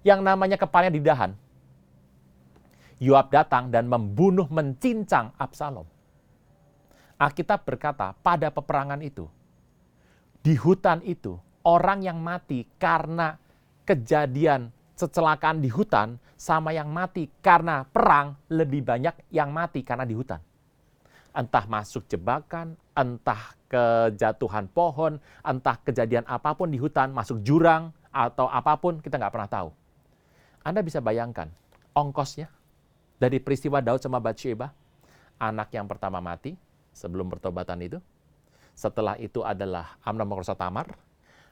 yang namanya kepalanya di dahan, Yoab datang dan membunuh, mencincang Absalom. Alkitab berkata, pada peperangan itu, di hutan itu, orang yang mati karena kejadian kecelakaan di hutan sama yang mati karena perang, lebih banyak yang mati karena di hutan. Entah masuk jebakan, entah kejatuhan pohon, entah kejadian apapun di hutan, masuk jurang, atau apapun, kita nggak pernah tahu. Anda bisa bayangkan ongkosnya dari peristiwa Daud sama Batsheba. Anak yang pertama mati sebelum bertobatan itu. Setelah itu adalah Amnon memperkosa Tamar.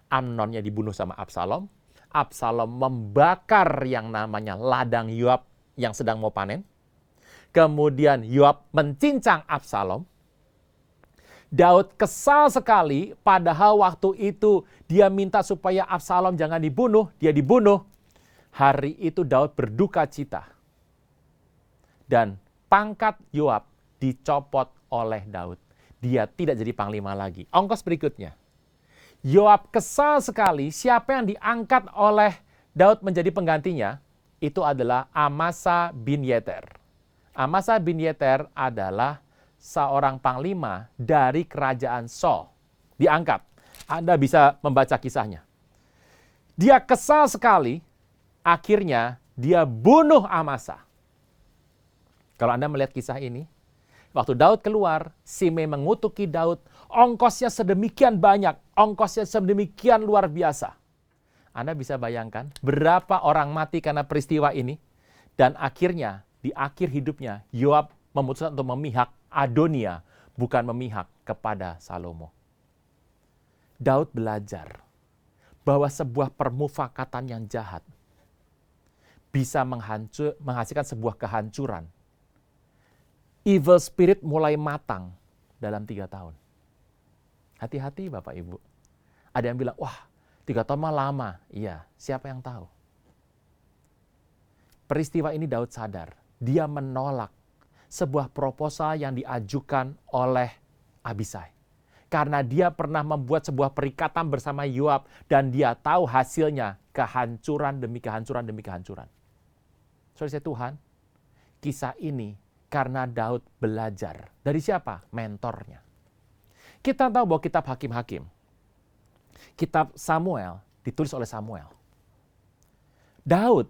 Amnonnya dibunuh sama Absalom. Absalom membakar yang namanya ladang Yoab yang sedang mau panen. Kemudian Yoab mencincang Absalom. Daud kesal sekali, padahal waktu itu dia minta supaya Absalom jangan dibunuh, dia dibunuh. Hari itu Daud berduka cita. Dan pangkat Yoab dicopot oleh Daud. Dia tidak jadi panglima lagi. Ongkos berikutnya. Yoab kesal sekali, siapa yang diangkat oleh Daud menjadi penggantinya? itu adalah Amasa bin Yeter. Amasa bin Yeter adalah seorang panglima dari kerajaan Saul. Diangkat. Anda bisa membaca kisahnya. Dia kesal sekali, akhirnya dia bunuh Amasa. Kalau Anda melihat kisah ini, waktu Daud keluar, Simei mengutuki Daud, ongkosnya sedemikian banyak, ongkosnya sedemikian luar biasa. Anda bisa bayangkan berapa orang mati karena peristiwa ini, dan akhirnya di akhir hidupnya Yoab memutuskan untuk memihak Adonia, bukan memihak kepada Salomo. Daud belajar bahwa sebuah permufakatan yang jahat bisa menghasilkan sebuah kehancuran. Evil spirit mulai matang dalam 3 tahun. Hati-hati Bapak Ibu. Ada yang bilang, wah 3 tahun mah lama. Iya, siapa yang tahu? Peristiwa ini Daud sadar. Dia menolak sebuah proposal yang diajukan oleh Abisai. Karena dia pernah membuat sebuah perikatan bersama Yoab dan dia tahu hasilnya kehancuran demi kehancuran demi kehancuran. Saudara Tuhan, kisah ini karena Daud belajar. Dari siapa? Mentornya. Kita tahu bahwa kitab Hakim-Hakim, kitab Samuel ditulis oleh Samuel. Daud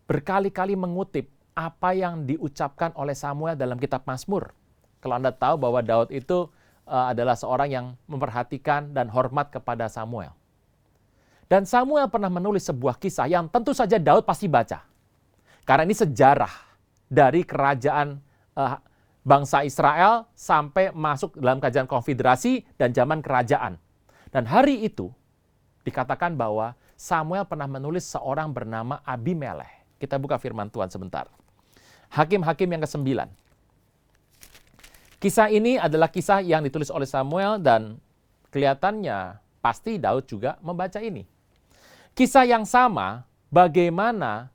berkali-kali mengutip apa yang diucapkan oleh Samuel dalam kitab Mazmur. Kalau Anda tahu bahwa Daud itu adalah seorang yang memperhatikan dan hormat kepada Samuel. Dan Samuel pernah menulis sebuah kisah yang tentu saja Daud pasti baca. Karena ini sejarah dari kerajaan bangsa Israel sampai masuk dalam kerajaan konfederasi dan zaman kerajaan. Dan hari itu dikatakan bahwa Samuel pernah menulis seorang bernama Abimelech. Kita buka firman Tuhan sebentar. Hakim-Hakim yang ke-9. Kisah ini adalah kisah yang ditulis oleh Samuel dan kelihatannya pasti Daud juga membaca ini. Kisah yang sama, bagaimana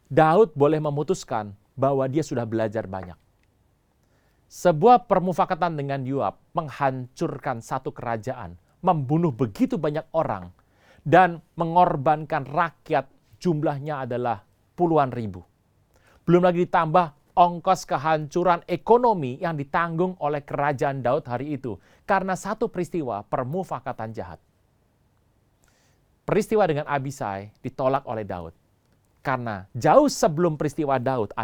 Daud boleh memutuskan bahwa dia sudah belajar banyak. Sebuah permufakatan dengan Yoab menghancurkan satu kerajaan, membunuh begitu banyak orang, dan mengorbankan rakyat jumlahnya adalah puluhan ribu. Belum lagi ditambah ongkos kehancuran ekonomi yang ditanggung oleh kerajaan Daud hari itu karena satu peristiwa permufakatan jahat. Peristiwa dengan Abisai ditolak oleh Daud. Karena jauh sebelum peristiwa Daud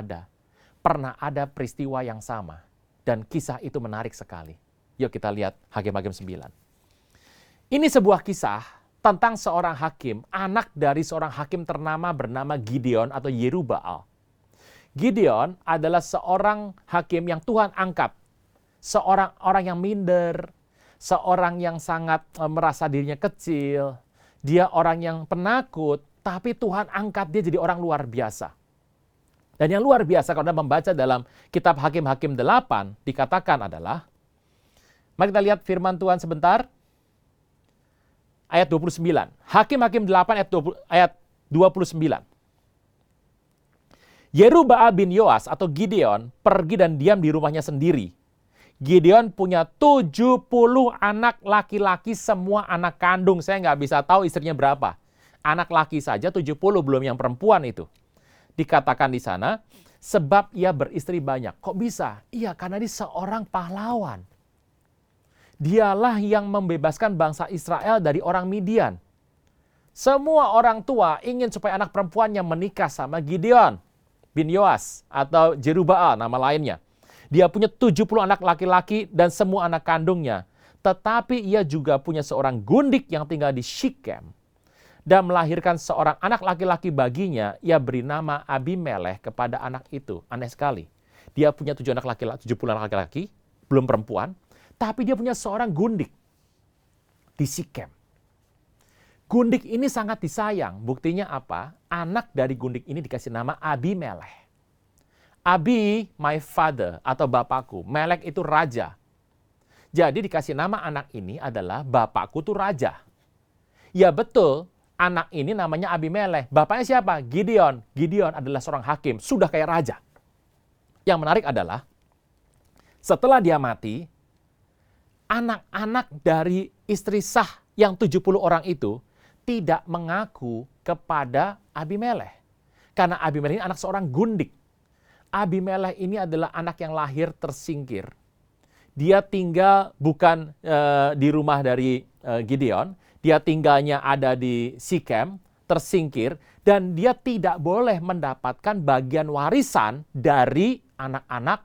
pernah ada peristiwa yang sama. Dan kisah itu menarik sekali. Yuk kita lihat Hakim-Hakim 9. Ini sebuah kisah tentang seorang hakim, anak dari seorang hakim ternama bernama Gideon atau Yerubbaal. Gideon adalah seorang hakim yang Tuhan angkat. Seorang orang yang minder, seorang yang sangat merasa dirinya kecil. Dia orang yang penakut, tapi Tuhan angkat dia jadi orang luar biasa. Dan yang luar biasa kalau Anda membaca dalam kitab Hakim-Hakim 8 dikatakan adalah, mari kita lihat firman Tuhan sebentar. Ayat 29. Hakim-Hakim 8 ayat 29. Yerubbaal bin Yoas atau Gideon pergi dan diam di rumahnya sendiri. Gideon punya 70 anak laki-laki, semua anak kandung. Saya nggak bisa tahu istrinya berapa. Anak laki saja 70, belum yang perempuan itu. Dikatakan di sana, sebab ia beristri banyak. Kok bisa? Iya, karena dia seorang pahlawan. Dialah yang membebaskan bangsa Israel dari orang Midian. Semua orang tua ingin supaya anak perempuannya menikah sama Gideon bin Yoas atau Yerubbaal nama lainnya. Dia punya 70 anak laki-laki dan semua anak kandungnya. Tetapi ia juga punya seorang gundik yang tinggal di Shikem dan melahirkan seorang anak laki-laki baginya. Ia beri nama Abimelech kepada anak itu. Aneh sekali. Dia punya 70 anak laki-laki, belum perempuan, tapi dia punya seorang gundik di Shikem. Gundik ini sangat disayang. Buktinya apa? Anak dari gundik ini dikasih nama Abimelech. Abi, my father, atau bapakku. Melek itu raja. Jadi dikasih nama anak ini adalah bapakku itu raja. Ya betul, anak ini namanya Abimelech. Bapaknya siapa? Gideon. Gideon adalah seorang hakim, sudah kayak raja. Yang menarik adalah, setelah dia mati, anak-anak dari istri sah yang 70 orang itu tidak mengaku kepada Abimelech. Karena Abimelek ini anak seorang gundik. Abimelek ini adalah anak yang lahir tersingkir. Dia tinggal bukan di rumah dari Gideon, dia tinggalnya ada di Sikem, tersingkir, dan dia tidak boleh mendapatkan bagian warisan dari anak-anak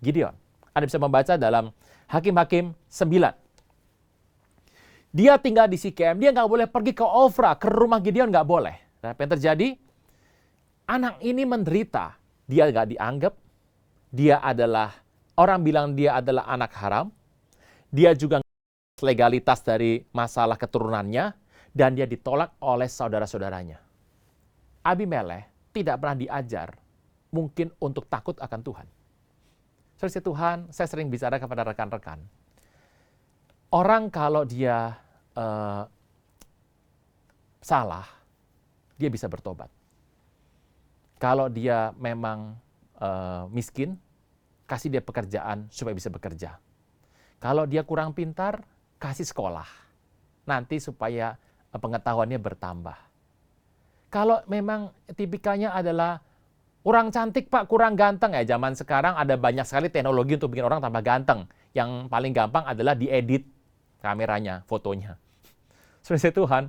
Gideon. Anda bisa membaca dalam Hakim-Hakim 9. Dia tinggal di Sikem, dia nggak boleh pergi ke Ofra, ke rumah Gideon nggak boleh. Nah, apa yang terjadi? Anak ini menderita, dia nggak dianggap, dia adalah, orang bilang dia adalah anak haram, dia juga legalitas dari masalah keturunannya, dan dia ditolak oleh saudara-saudaranya. Abimelek tidak pernah diajar mungkin untuk takut akan Tuhan. Saudara Tuhan, saya sering bicara kepada rekan-rekan. Orang kalau dia salah, dia bisa bertobat. Kalau dia memang miskin, kasih dia pekerjaan supaya bisa bekerja. Kalau dia kurang pintar, kasih sekolah. Nanti supaya pengetahuannya bertambah. Kalau memang tipikalnya adalah kurang cantik Pak, kurang ganteng, ya zaman sekarang ada banyak sekali teknologi untuk bikin orang tambah ganteng. Yang paling gampang adalah diedit kameranya, fotonya. Saudara Tuhan,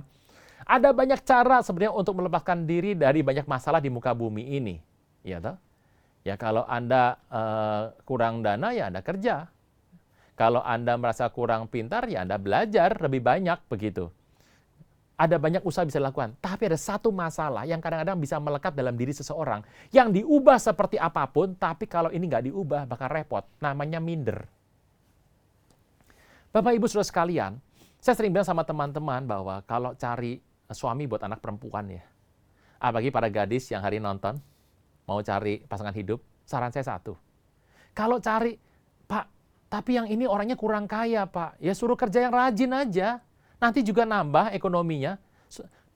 ada banyak cara sebenarnya untuk melepaskan diri dari banyak masalah di muka bumi ini. Ya, toh? Ya kalau Anda kurang dana, ya Anda kerja. Kalau Anda merasa kurang pintar, ya Anda belajar lebih banyak begitu. Ada banyak usaha bisa dilakukan, tapi ada satu masalah yang kadang-kadang bisa melekat dalam diri seseorang, yang diubah seperti apapun, tapi kalau ini nggak diubah bakal repot, namanya minder. Bapak Ibu Saudara sekalian, saya sering bilang sama teman-teman bahwa kalau cari suami buat anak perempuan ya, apalagi para gadis yang hari nonton, mau cari pasangan hidup, saran saya satu. Kalau cari, Pak, tapi yang ini orangnya kurang kaya Pak, ya suruh kerja yang rajin aja. Nanti juga nambah ekonominya.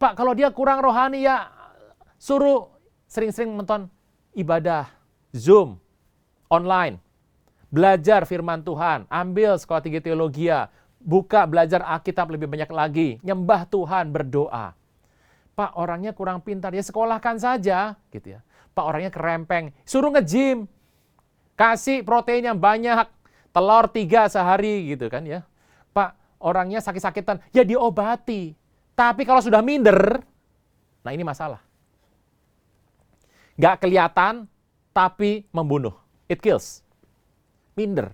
Pak, kalau dia kurang rohani ya suruh sering-sering nonton ibadah, Zoom, online. Belajar firman Tuhan, ambil sekolah tinggi teologi, buka belajar Alkitab lebih banyak lagi, nyembah Tuhan, berdoa. Pak, orangnya kurang pintar, ya sekolahkan saja, gitu ya. Pak, orangnya kerempeng, suruh nge-gym. Kasih protein yang banyak, telur 3 sehari gitu kan ya. Pak, orangnya sakit-sakitan, ya diobati. Tapi kalau sudah minder, nah ini masalah. Nggak kelihatan, tapi membunuh. It kills. Minder.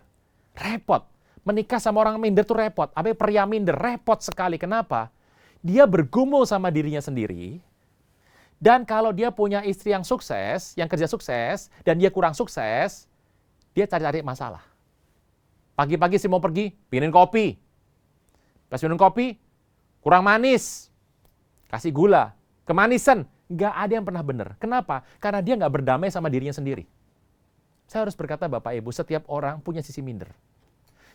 Repot. Menikah sama orang minder tuh repot. Apa pria minder? Repot sekali. Kenapa? Dia bergumul sama dirinya sendiri. Dan kalau dia punya istri yang sukses, yang kerja sukses, dan dia kurang sukses, dia cari-cari masalah. Pagi-pagi sih mau pergi, pingin kopi. Pas minum kopi, kurang manis. Kasih gula. Kemanisan. Nggak ada yang pernah benar. Kenapa? Karena dia nggak berdamai sama dirinya sendiri. Saya harus berkata Bapak Ibu, setiap orang punya sisi minder.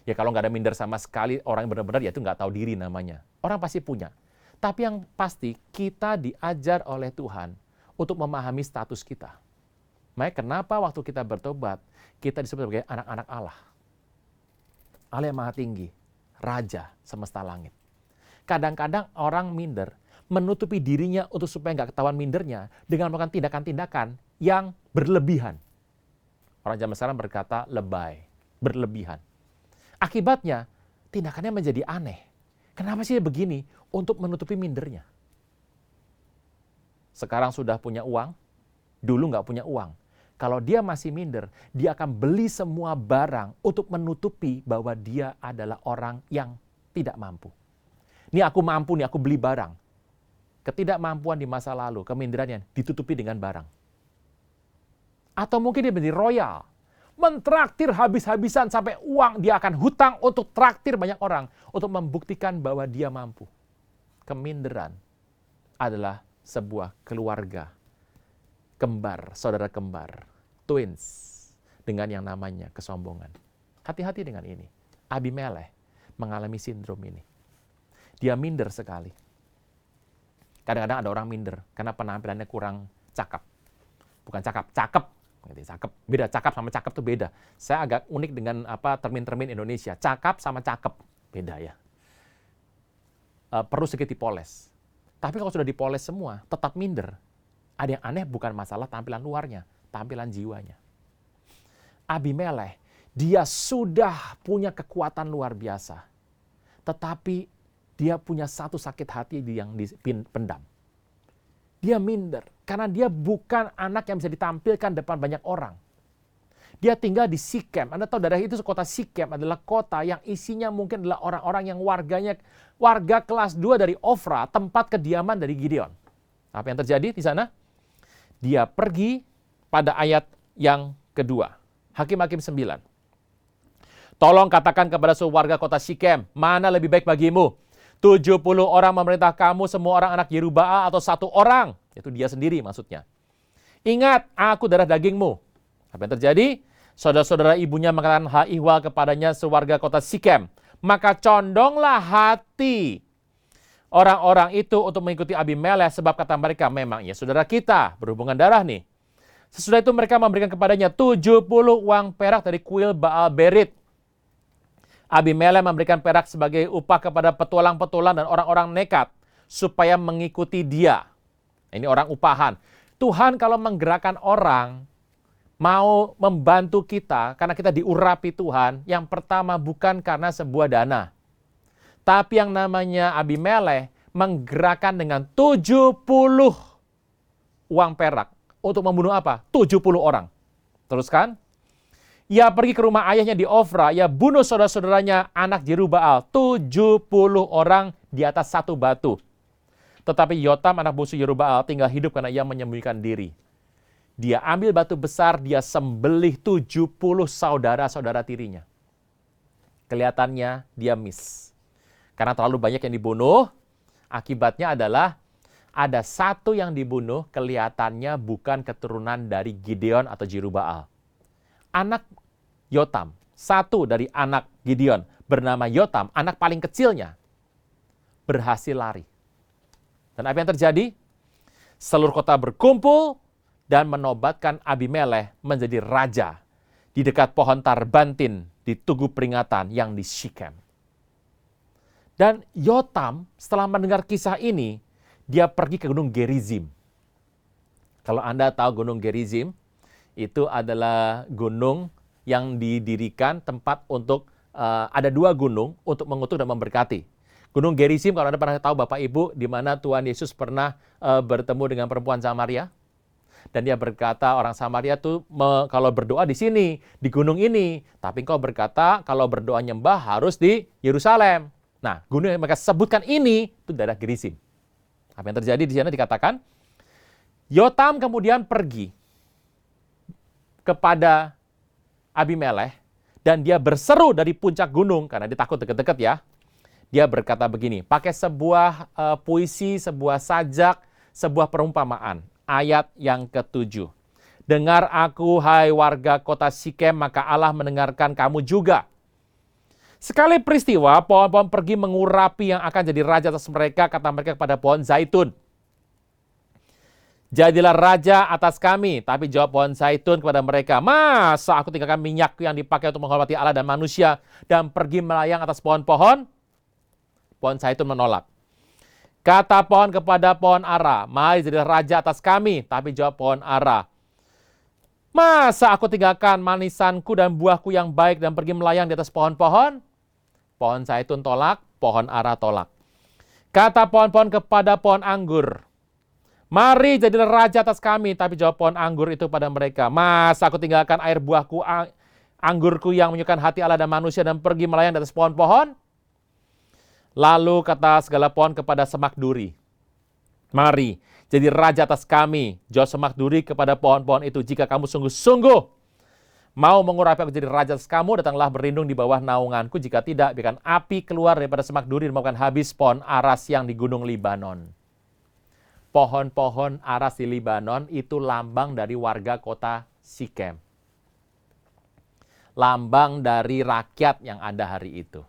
Ya kalau nggak ada minder sama sekali, orang yang benar-benar ya itu nggak tahu diri namanya. Orang pasti punya. Tapi yang pasti, kita diajar oleh Tuhan untuk memahami status kita. Makanya kenapa waktu kita bertobat, kita disebut sebagai anak-anak Allah. Allah yang maha tinggi. Raja semesta langit. Kadang-kadang orang minder menutupi dirinya untuk supaya nggak ketahuan mindernya dengan melakukan tindakan-tindakan yang berlebihan. Orang zaman sekarang berkata lebay, berlebihan. Akibatnya tindakannya menjadi aneh. Kenapa sih begini? Untuk menutupi mindernya. Sekarang sudah punya uang, dulu nggak punya uang. Kalau dia masih minder, dia akan beli semua barang untuk menutupi bahwa dia adalah orang yang tidak mampu. Ini aku mampu nih, aku beli barang. Ketidakmampuan di masa lalu, keminderannya ditutupi dengan barang. Atau mungkin dia menjadi royal, mentraktir habis-habisan sampai uang dia akan hutang untuk traktir banyak orang untuk membuktikan bahwa dia mampu. Keminderan adalah sebuah keluarga kembar, saudara kembar, twins, dengan yang namanya kesombongan. Hati-hati dengan ini. Abimelek mengalami sindrom ini. Dia minder sekali. Kadang-kadang ada orang minder karena penampilannya kurang cakep. Bukan cakep, cakep. Cakep. Beda, cakep sama cakep tuh beda. Saya agak unik dengan termin-termin Indonesia. Cakep sama cakep, beda ya. Perlu sedikit dipoles. Tapi kalau sudah dipoles semua, tetap minder. Ada yang aneh bukan masalah tampilan luarnya, tampilan jiwanya. Abimelekh, dia sudah punya kekuatan luar biasa. Tetapi dia punya satu sakit hati yang dipendam. Dia minder, karena dia bukan anak yang bisa ditampilkan depan banyak orang. Dia tinggal di Sikem. Anda tahu daerah itu, kota Sikem adalah kota yang isinya mungkin adalah orang-orang yang warga kelas 2 dari Ofra, tempat kediaman dari Gideon. Apa yang terjadi di sana? Dia pergi pada ayat yang kedua. Hakim-Hakim 9. Tolong katakan kepada seluruh warga kota Sikem, mana lebih baik bagimu? 70 orang memerintah kamu, semua orang anak Yerubbaal, atau 1 orang? Itu dia sendiri maksudnya. Ingat, aku darah dagingmu. Apa yang terjadi? Saudara-saudara ibunya mengatakan hal ihwal kepadanya sewarga kota Sikem. Maka condonglah hati orang-orang itu untuk mengikuti Abimelekh, sebab kata mereka, memang ya saudara kita, berhubungan darah nih. Sesudah itu mereka memberikan kepadanya 70 uang perak dari kuil Baal Berit. Abimelekh memberikan perak sebagai upah kepada petualang-petualang dan orang-orang nekat supaya mengikuti dia. Ini orang upahan. Tuhan kalau menggerakkan orang, mau membantu kita karena kita diurapi Tuhan, yang pertama bukan karena sebuah dana. Tapi yang namanya Abimelekh menggerakkan dengan 70 uang perak. Untuk membunuh apa? 70 orang. Teruskan. Ia pergi ke rumah ayahnya di Ofra, ia bunuh saudara-saudaranya anak Yerubbaal, 70 orang di atas satu batu. Tetapi Yotam anak bungsu Yerubbaal tinggal hidup karena ia menyembunyikan diri. Dia ambil batu besar, dia sembelih 70 saudara-saudara tirinya. Kelihatannya dia miss. Karena terlalu banyak yang dibunuh, akibatnya adalah ada satu yang dibunuh, kelihatannya bukan keturunan dari Gideon atau Yerubbaal. Anak Yotam, satu dari anak Gideon, bernama Yotam, anak paling kecilnya, berhasil lari. Dan apa yang terjadi? Seluruh kota berkumpul dan menobatkan Abimelekh menjadi raja di dekat pohon Tarbantin di Tugu Peringatan yang di Sikem. Dan Yotam setelah mendengar kisah ini, dia pergi ke Gunung Gerizim. Kalau Anda tahu Gunung Gerizim, itu adalah gunung yang didirikan tempat untuk, ada 2 gunung untuk mengutuk dan memberkati. Gunung Gerizim, kalau Anda pernah tahu Bapak Ibu, di mana Tuhan Yesus pernah bertemu dengan perempuan Samaria. Dan dia berkata, orang Samaria tuh kalau berdoa di sini, di gunung ini. Tapi engkau berkata, kalau berdoa nyembah harus di Yerusalem. Nah, gunung yang mereka sebutkan ini, itu daerah Gerizim. Apa yang terjadi di sana dikatakan, Yotam kemudian pergi kepada Abimelekh, dan dia berseru dari puncak gunung, karena dia takut deket-deket ya. Dia berkata begini, pakai sebuah puisi, sebuah sajak, sebuah perumpamaan. Ayat yang ke-7. Dengar aku, hai warga kota Sikem, maka Allah mendengarkan kamu juga. Sekali peristiwa, pohon-pohon pergi mengurapi yang akan jadi raja atas mereka, kata mereka kepada pohon zaitun. Jadilah raja atas kami, tapi jawab pohon zaitun kepada mereka, masa aku tinggalkan minyakku yang dipakai untuk menghormati Allah dan manusia, dan pergi melayang atas pohon-pohon? Pohon zaitun menolak. Kata pohon kepada pohon ara, mari jadilah raja atas kami, tapi jawab pohon ara, masa aku tinggalkan manisanku dan buahku yang baik dan pergi melayang di atas pohon-pohon? Pohon zaitun tolak, pohon ara tolak. Kata pohon-pohon kepada pohon anggur, mari jadilah raja atas kami, tapi jawab pohon anggur itu pada mereka, masa aku tinggalkan air buahku, anggurku yang menyukai hati Allah dan manusia dan pergi melayang di atas pohon-pohon? Lalu kata segala pohon kepada semak duri, mari jadi raja atas kami. Jawab semak duri kepada pohon-pohon itu, jika kamu sungguh-sungguh mau mengurapi aku jadi raja atas kamu, datanglah berlindung di bawah naunganku. Jika tidak, biarkan api keluar daripada semak duri dan memakan habis pohon aras yang di gunung Libanon. Pohon-pohon aras di Libanon itu lambang dari warga kota Sikem. Lambang dari rakyat yang ada hari itu.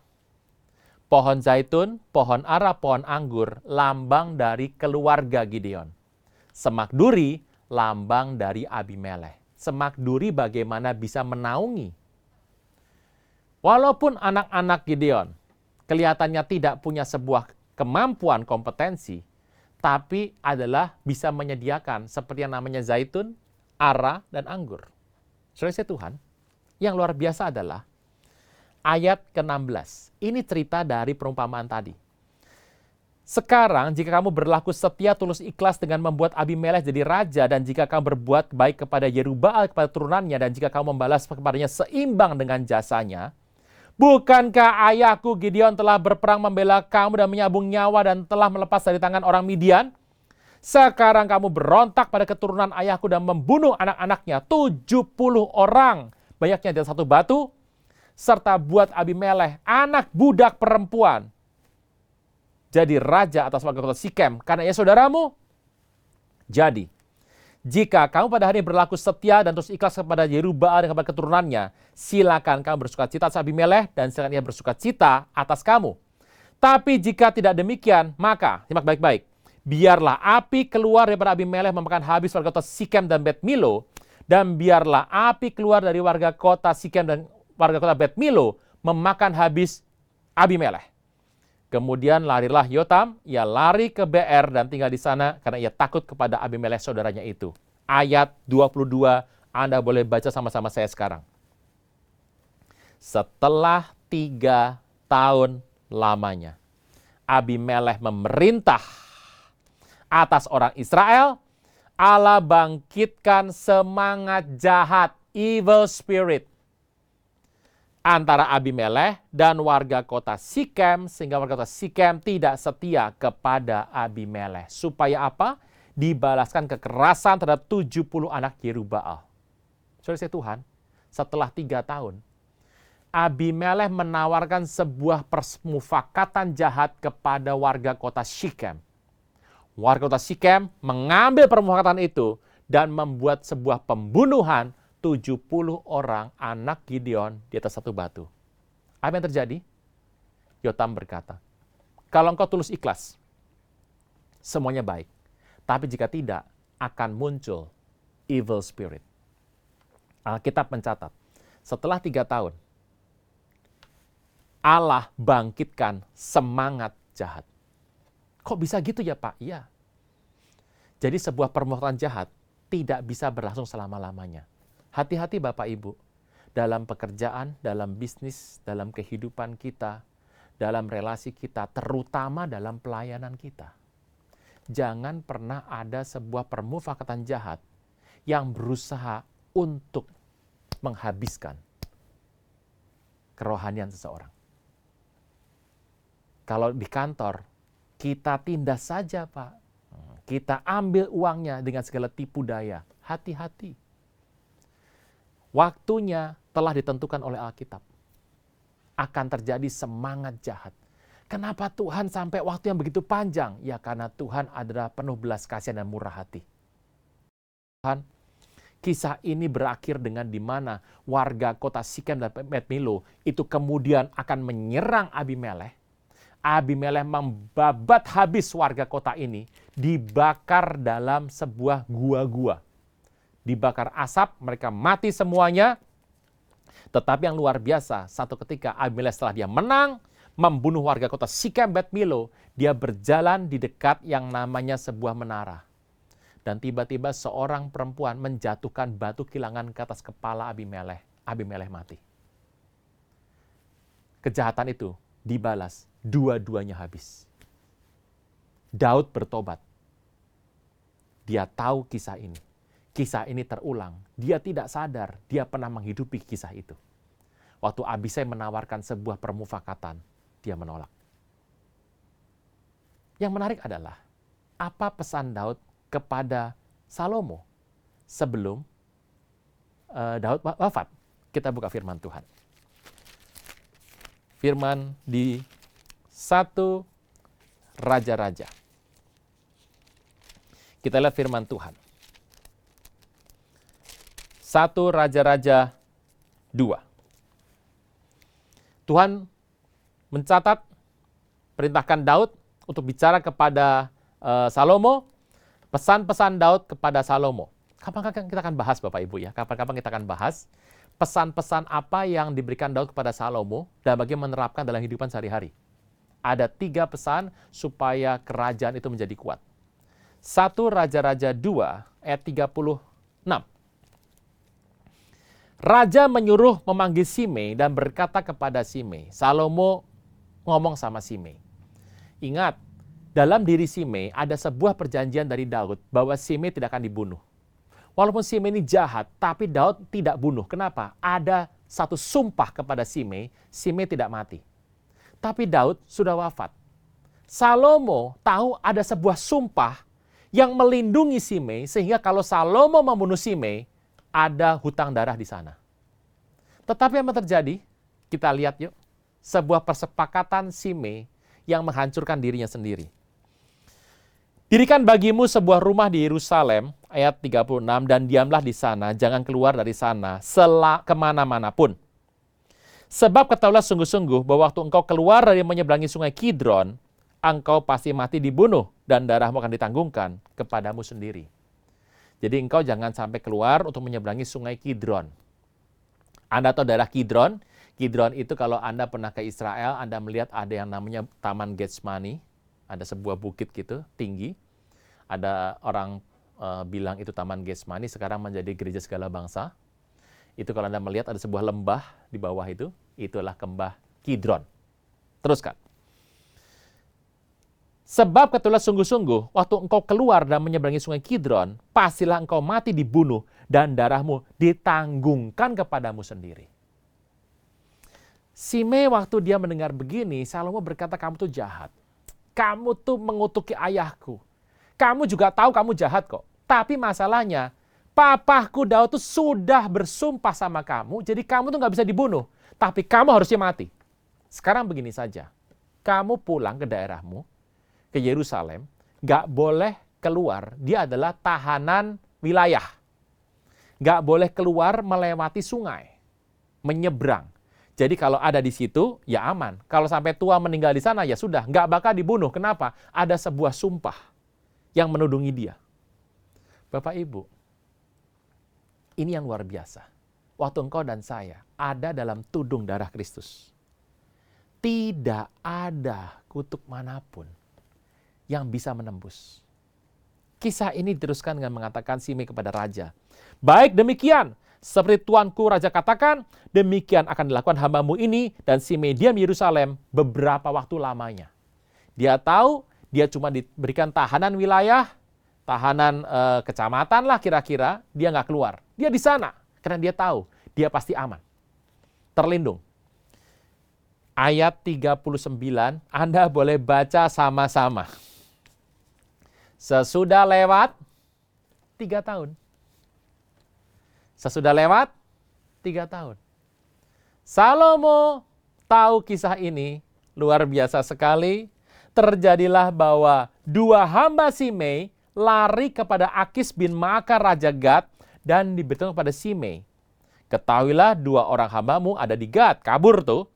Pohon zaitun, pohon ara, pohon anggur, lambang dari keluarga Gideon. Semak duri, lambang dari Abimelekh. Semak duri bagaimana bisa menaungi. Walaupun anak-anak Gideon kelihatannya tidak punya sebuah kemampuan kompetensi, tapi adalah bisa menyediakan seperti yang namanya zaitun, ara, dan anggur. Saudara Tuhan, yang luar biasa adalah ayat ke-16. Ini cerita dari perumpamaan tadi. Sekarang jika kamu berlaku setia, tulus, ikhlas dengan membuat Abimelek jadi raja, dan jika kamu berbuat baik kepada Yerubbaal, kepada turunannya, dan jika kamu membalas kepadanya seimbang dengan jasanya, bukankah ayahku Gideon telah berperang membela kamu dan menyambung nyawa dan telah melepas dari tangan orang Midian? Sekarang kamu berontak pada keturunan ayahku dan membunuh anak-anaknya, 70 orang, banyaknya di satu batu, serta buat Abimelek, anak budak perempuan, jadi raja atas warga kota Sikem, karena ia saudaramu. Jadi, jika kamu pada hari ini berlaku setia dan terus ikhlas kepada Yerubbaal dan kepada keturunannya, silakan kamu bersuka cita atas Abimelek dan silakan ia bersuka cita atas kamu. Tapi jika tidak demikian, maka, simak baik-baik, biarlah api keluar daripada Abimelek memakan habis warga kota Sikem dan Bet Milo, dan biarlah api keluar dari warga kota Sikem dan warga kota Bet Milo memakan habis Abimelek. Kemudian larilah Yotam, ia lari ke Beer dan tinggal di sana karena ia takut kepada Abimelek saudaranya itu. Ayat 22, Anda boleh baca sama-sama saya sekarang. Setelah 3 tahun lamanya, Abimelek memerintah atas orang Israel. Allah bangkitkan semangat jahat, evil spirit, antara Abimelek dan warga kota Sikem, sehingga warga kota Sikem tidak setia kepada Abimelek. Supaya apa? Dibalaskan kekerasan terhadap 70 anak Yerubbaal. Saudara Tuhan, setelah 3 tahun, Abimelek menawarkan sebuah permufakatan jahat kepada warga kota Sikem. Warga kota Sikem mengambil permufakatan itu dan membuat sebuah pembunuhan 70 orang anak Gideon di atas satu batu. Apa yang terjadi? Yotam berkata, kalau engkau tulus ikhlas, semuanya baik. Tapi jika tidak, akan muncul evil spirit. Alkitab mencatat, setelah 3 tahun, Allah bangkitkan semangat jahat. Kok bisa gitu ya Pak? Iya. Jadi sebuah perbuatan jahat tidak bisa berlangsung selama-lamanya. Hati-hati Bapak Ibu, dalam pekerjaan, dalam bisnis, dalam kehidupan kita, dalam relasi kita, terutama dalam pelayanan kita. Jangan pernah ada sebuah permufakatan jahat yang berusaha untuk menghabiskan kerohanian seseorang. Kalau di kantor, kita tindas saja Pak. Kita ambil uangnya dengan segala tipu daya. Hati-hati. Waktunya telah ditentukan oleh Alkitab. Akan terjadi semangat jahat. Kenapa Tuhan sampai waktu yang begitu panjang? Ya karena Tuhan adalah penuh belas kasihan dan murah hati. Tuhan, kisah ini berakhir dengan di mana warga kota Sikem dan Bet Milo itu kemudian akan menyerang Abimelek. Abimelek membabat habis warga kota ini, dibakar dalam sebuah gua-gua. Dibakar asap, mereka mati semuanya. Tetapi yang luar biasa, satu ketika Abimelek setelah dia menang, membunuh warga kota Sikem Bet Milo, dia berjalan di dekat yang namanya sebuah menara. Dan tiba-tiba seorang perempuan menjatuhkan batu kilangan ke atas kepala Abimelek. Abimelek mati. Kejahatan itu dibalas, dua-duanya habis. Daud bertobat. Dia tahu kisah ini. Kisah ini terulang. Dia tidak sadar dia pernah menghidupi kisah itu. Waktu Abisai menawarkan sebuah permufakatan, dia menolak. Yang menarik adalah, apa pesan Daud kepada Salomo sebelum Daud wafat? Kita buka firman Tuhan. Firman di 1 Raja-Raja. Kita lihat firman Tuhan. 1 Raja-Raja 2. Tuhan mencatat, perintahkan Daud untuk bicara kepada Salomo, pesan-pesan Daud kepada Salomo. Kapan-kapan kita akan bahas Bapak Ibu ya, kapan-kapan kita akan bahas pesan-pesan apa yang diberikan Daud kepada Salomo dan bagaimana menerapkan dalam kehidupan sehari-hari. Ada 3 pesan supaya kerajaan itu menjadi kuat. 1 Raja-Raja 2 ayat 36. Raja menyuruh memanggil Simei dan berkata kepada Simei. Salomo ngomong sama Simei. Ingat, dalam diri Simei ada sebuah perjanjian dari Daud bahwa Simei tidak akan dibunuh. Walaupun Simei ini jahat, tapi Daud tidak bunuh. Kenapa? Ada satu sumpah kepada Simei, Simei tidak mati. Tapi Daud sudah wafat. Salomo tahu ada sebuah sumpah yang melindungi Simei, sehingga kalau Salomo membunuh Simei, ada hutang darah di sana. Tetapi apa yang terjadi? Kita lihat yuk. Sebuah persepakatan Simei yang menghancurkan dirinya sendiri. Dirikan bagimu sebuah rumah di Yerusalem, ayat 36, dan diamlah di sana, jangan keluar dari sana, kemana-mana pun. Sebab ketahuilah sungguh-sungguh bahwa waktu engkau keluar dari menyeberangi sungai Kidron, engkau pasti mati dibunuh, dan darahmu akan ditanggungkan kepadamu sendiri. Jadi engkau jangan sampai keluar untuk menyeberangi sungai Kidron. Anda tahu daerah Kidron? Kidron itu kalau Anda pernah ke Israel, Anda melihat ada yang namanya Taman Getsemani. Ada sebuah bukit gitu, tinggi. Ada orang bilang itu Taman Getsemani, sekarang menjadi gereja segala bangsa. Itu kalau Anda melihat ada sebuah lembah di bawah itu, itulah lembah Kidron. Teruskan. Sebab katalah sungguh-sungguh, waktu engkau keluar dan menyeberangi sungai Kidron, pastilah engkau mati dibunuh dan darahmu ditanggungkan kepadamu sendiri. Simei waktu dia mendengar begini, Salomo berkata, kamu tuh jahat. Kamu tuh mengutuki ayahku. Kamu juga tahu kamu jahat kok. Tapi masalahnya, papahku Daud tuh sudah bersumpah sama kamu, jadi kamu tuh gak bisa dibunuh. Tapi kamu harusnya mati. Sekarang begini saja, kamu pulang ke daerahmu, ke Yerusalem, gak boleh keluar. Dia adalah tahanan wilayah. Gak boleh keluar melewati sungai, menyeberang. Jadi kalau ada di situ, ya aman. Kalau sampai tua meninggal di sana, ya sudah, gak bakal dibunuh. Kenapa? Ada sebuah sumpah yang menudungi dia. Bapak Ibu, ini yang luar biasa. Waktu engkau dan saya ada dalam tudung darah Kristus, tidak ada kutuk manapun yang bisa menembus. Kisah ini diteruskan dengan mengatakan Simei kepada raja, baik demikian, seperti tuanku raja katakan, demikian akan dilakukan hambamu ini, dan Simei diam di Yerusalem beberapa waktu lamanya. Dia tahu dia cuma diberikan tahanan wilayah, tahanan kecamatan lah kira-kira, dia nggak keluar. Dia di sana, karena dia tahu dia pasti aman, terlindung. Ayat 39, Anda boleh baca sama-sama. Sesudah lewat 3 tahun. Sesudah lewat 3 tahun. Salomo tahu kisah ini, luar biasa sekali. Terjadilah bahwa 2 hamba Simei lari kepada Akis bin Maaka Raja Gad dan diberitahu kepada Simei. Ketahuilah 2 orang hambamu ada di Gad, kabur tuh.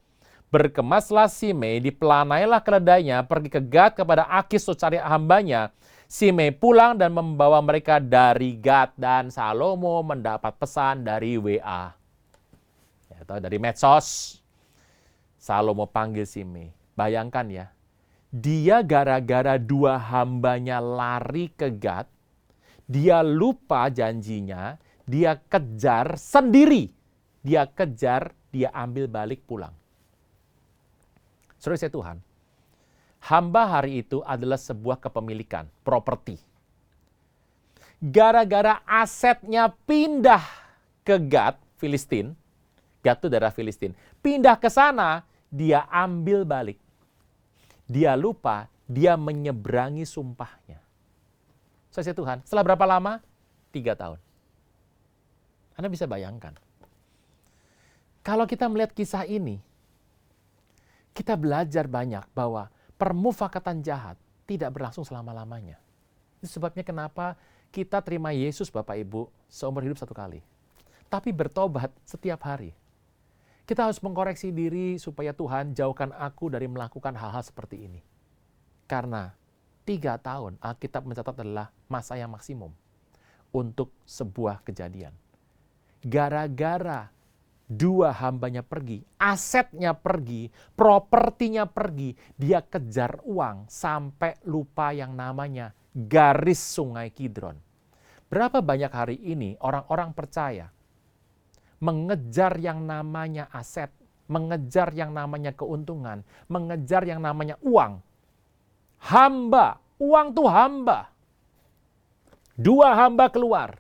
Berkemaslah Simei, dipelanailah keledainya, pergi ke Gad kepada Akis untuk cari hambanya. Simei pulang dan membawa mereka dari Gad, dan Salomo mendapat pesan dari WA. Atau dari medsos. Salomo panggil Simei. Bayangkan ya, dia gara-gara 2 hambanya lari ke Gad, dia lupa janjinya, dia kejar sendiri. Dia kejar, dia ambil balik pulang. Saudara saya Tuhan, hamba hari itu adalah sebuah kepemilikan, properti. Gara-gara asetnya pindah ke Gad, Filistin, Gad itu daerah Filistin, pindah ke sana, dia ambil balik. Dia lupa, dia menyeberangi sumpahnya. Saya Tuhan, setelah berapa lama? 3 tahun. Anda bisa bayangkan. Kalau kita melihat kisah ini, kita belajar banyak bahwa permufakatan jahat tidak berlangsung selama-lamanya. Itu sebabnya kenapa kita terima Yesus Bapak Ibu seumur hidup 1 kali. Tapi bertobat setiap hari. Kita harus mengkoreksi diri supaya Tuhan jauhkan aku dari melakukan hal-hal seperti ini. Karena 3 tahun Alkitab mencatat adalah masa yang maksimum untuk sebuah kejadian. Gara-gara 2 hambanya pergi, asetnya pergi, propertinya pergi, dia kejar uang sampai lupa yang namanya garis sungai Kidron. Berapa banyak hari ini orang-orang percaya mengejar yang namanya aset, mengejar yang namanya keuntungan, mengejar yang namanya uang. Hamba, uang tuh hamba. 2 hamba keluar,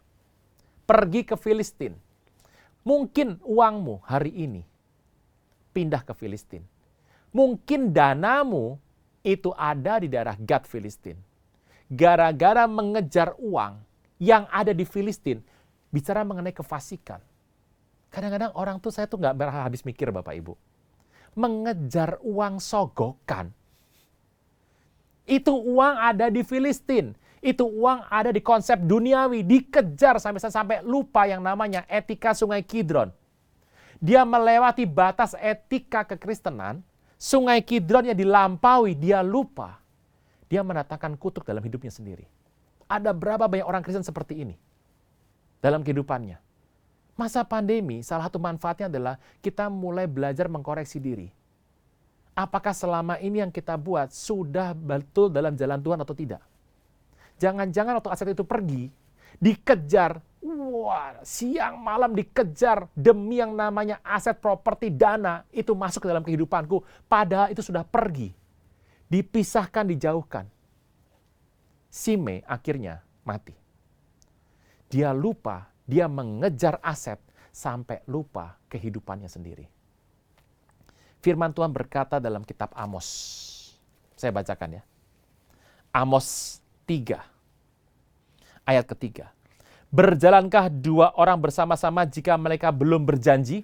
pergi ke Filistin. Mungkin uangmu hari ini pindah ke Filistin. Mungkin danamu itu ada di daerah Gad Filistin. Gara-gara mengejar uang yang ada di Filistin, bicara mengenai kefasikan. Kadang-kadang orang tuh, saya tuh nggak habis mikir Bapak Ibu. Mengejar uang sogokan. Itu uang ada di Filistin. Itu uang ada di konsep duniawi. Dikejar sampai lupa yang namanya etika sungai Kidron. Dia melewati batas etika kekristenan. Sungai Kidron yang dilampaui, dia lupa. Dia mendatangkan kutuk dalam hidupnya sendiri. Ada berapa banyak orang Kristen seperti ini dalam kehidupannya? Masa pandemi, salah satu manfaatnya adalah kita mulai belajar mengkoreksi diri. Apakah selama ini yang kita buat sudah betul dalam jalan Tuhan atau tidak? Jangan-jangan waktu aset itu pergi, dikejar, siang malam dikejar demi yang namanya aset, properti, dana, itu masuk ke dalam kehidupanku, padahal itu sudah pergi. Dipisahkan, dijauhkan. Simei akhirnya mati. Dia lupa, dia mengejar aset sampai lupa kehidupannya sendiri. Firman Tuhan berkata dalam kitab Amos. Saya bacakan ya. Amos 3. Ayat ketiga. Berjalankah 2 orang bersama-sama jika mereka belum berjanji?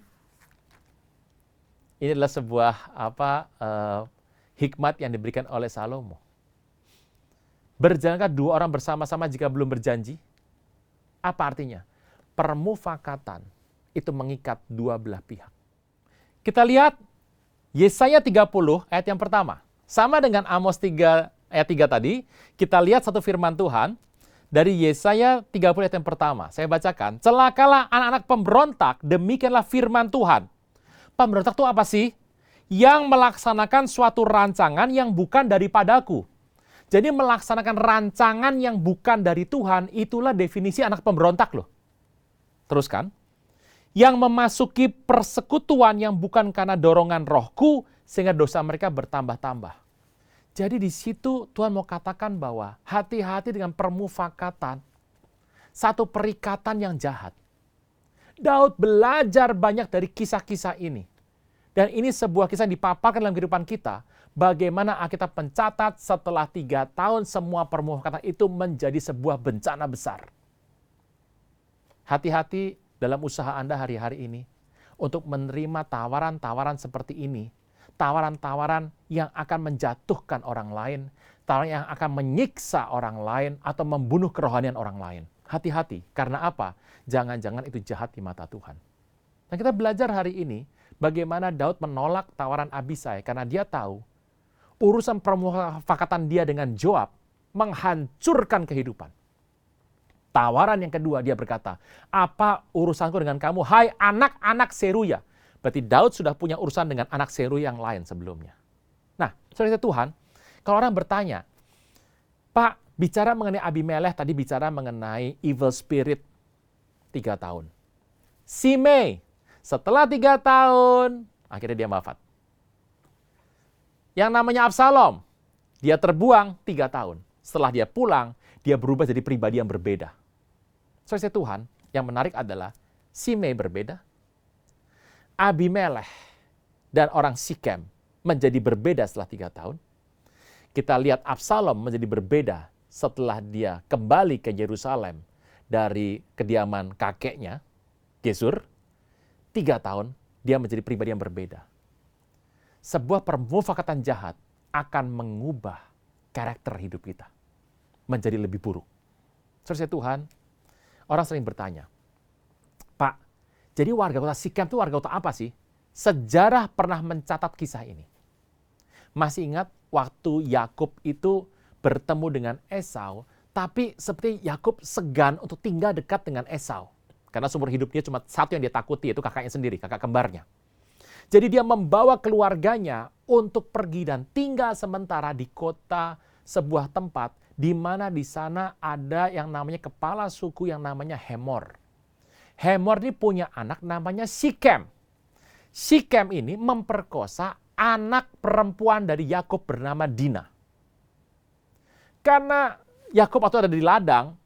Ini adalah sebuah hikmat yang diberikan oleh Salomo. Berjalankah 2 orang bersama-sama jika belum berjanji? Apa artinya? Permufakatan itu mengikat 2 belah pihak. Kita lihat Yesaya 30 ayat yang pertama. Sama dengan Amos 3 ayat 3 tadi, kita lihat satu firman Tuhan dari Yesaya 30 ayat yang pertama. Saya bacakan, celakalah anak-anak pemberontak, demikianlah firman Tuhan. Pemberontak itu apa sih? Yang melaksanakan suatu rancangan yang bukan daripadaku. Jadi melaksanakan rancangan yang bukan dari Tuhan, itulah definisi anak pemberontak loh. Teruskan. Yang memasuki persekutuan yang bukan karena dorongan rohku, sehingga dosa mereka bertambah-tambah. Jadi di situ Tuhan mau katakan bahwa hati-hati dengan permufakatan. Satu perikatan yang jahat. Daud belajar banyak dari kisah-kisah ini. Dan ini sebuah kisah yang dipaparkan dalam kehidupan kita. Bagaimana Alkitab mencatat setelah 3 tahun semua permufakatan itu menjadi sebuah bencana besar. Hati-hati dalam usaha Anda hari-hari ini untuk menerima tawaran-tawaran seperti ini. Tawaran-tawaran yang akan menjatuhkan orang lain, tawaran yang akan menyiksa orang lain atau membunuh kerohanian orang lain. Hati-hati, karena apa? Jangan-jangan itu jahat di mata Tuhan. Dan kita belajar hari ini bagaimana Daud menolak tawaran Abisai karena dia tahu urusan permufakatan dia dengan Joab menghancurkan kehidupan. Tawaran yang kedua dia berkata, apa urusanku dengan kamu, hai anak-anak Seruya? Berarti Daud sudah punya urusan dengan anak Seruya yang lain sebelumnya. Nah, saudara Tuhan, kalau orang bertanya, Pak, bicara mengenai Abimelekh, tadi bicara mengenai evil spirit 3 tahun. Simei, setelah 3 tahun, akhirnya dia wafat. Yang namanya Absalom, dia terbuang 3 tahun. Setelah dia pulang, dia berubah jadi pribadi yang berbeda. Saudara Tuhan, yang menarik adalah Simei berbeda, Abimelekh dan orang Sikem menjadi berbeda setelah 3 tahun. Kita lihat Absalom menjadi berbeda setelah dia kembali ke Yerusalem dari kediaman kakeknya, Gesur. 3 tahun dia menjadi pribadi yang berbeda. Sebuah permufakatan jahat akan mengubah karakter hidup kita menjadi lebih buruk. Saudara Tuhan, orang sering bertanya, Pak, jadi warga kota Sikem itu warga kota apa sih? Sejarah pernah mencatat kisah ini. Masih ingat waktu Yakub itu bertemu dengan Esau, tapi seperti Yakub segan untuk tinggal dekat dengan Esau. Karena seumur hidupnya cuma satu yang dia takuti, yaitu kakaknya sendiri, kakak kembarnya. Jadi dia membawa keluarganya untuk pergi dan tinggal sementara di kota sebuah tempat di mana di sana ada yang namanya kepala suku yang namanya Hemor. Hemor ini punya anak namanya Sikem. Sikem ini memperkosa anak perempuan dari Yakub bernama Dina. Karena Yakub waktu ada di ladang,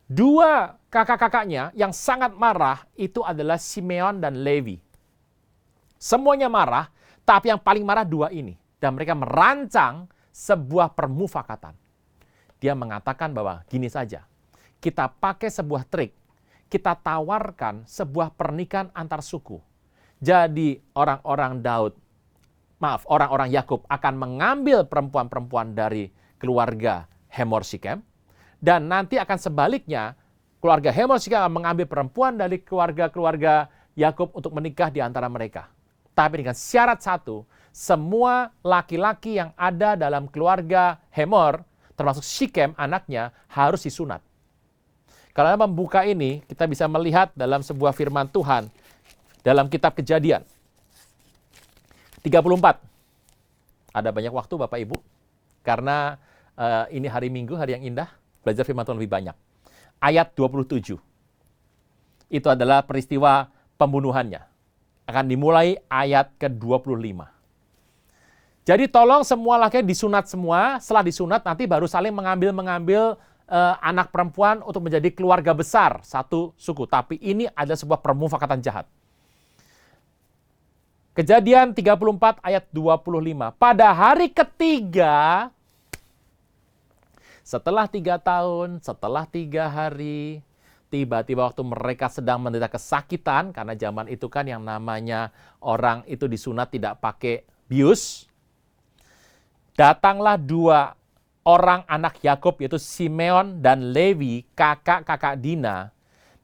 dua kakak-kakaknya yang sangat marah itu adalah Simeon dan Levi. Semuanya marah, tapi yang paling marah dua ini. Dan mereka merancang sebuah permufakatan. Dia mengatakan bahwa gini saja, kita pakai sebuah trik, kita tawarkan sebuah pernikahan antar suku. Jadi orang-orang Yakub akan mengambil perempuan-perempuan dari keluarga Hemor Sikem, dan nanti akan sebaliknya, keluarga Hemor Sikem akan mengambil perempuan dari keluarga-keluarga Yakub untuk menikah di antara mereka. Tapi dengan syarat satu, semua laki-laki yang ada dalam keluarga Hemor, termasuk Sikem anaknya, harus disunat. Kalau Anda membuka ini, kita bisa melihat dalam sebuah firman Tuhan, dalam kitab Kejadian 34. Ada banyak waktu Bapak Ibu, karena ini hari Minggu, hari yang indah, belajar firman Tuhan lebih banyak. Ayat 27. Itu adalah peristiwa pembunuhannya. Akan dimulai ayat ke-25. Jadi tolong semua laki disunat semua, setelah disunat nanti baru saling mengambil anak perempuan untuk menjadi keluarga besar satu suku. Tapi ini adalah sebuah permufakatan jahat. Kejadian 34 ayat 25. Pada hari ketiga, setelah 3 tahun, setelah 3 hari, tiba-tiba waktu mereka sedang menderita kesakitan, karena zaman itu kan yang namanya orang itu disunat tidak pakai bius. Datanglah 2 orang anak Yakub, yaitu Simeon dan Levi, kakak-kakak Dina,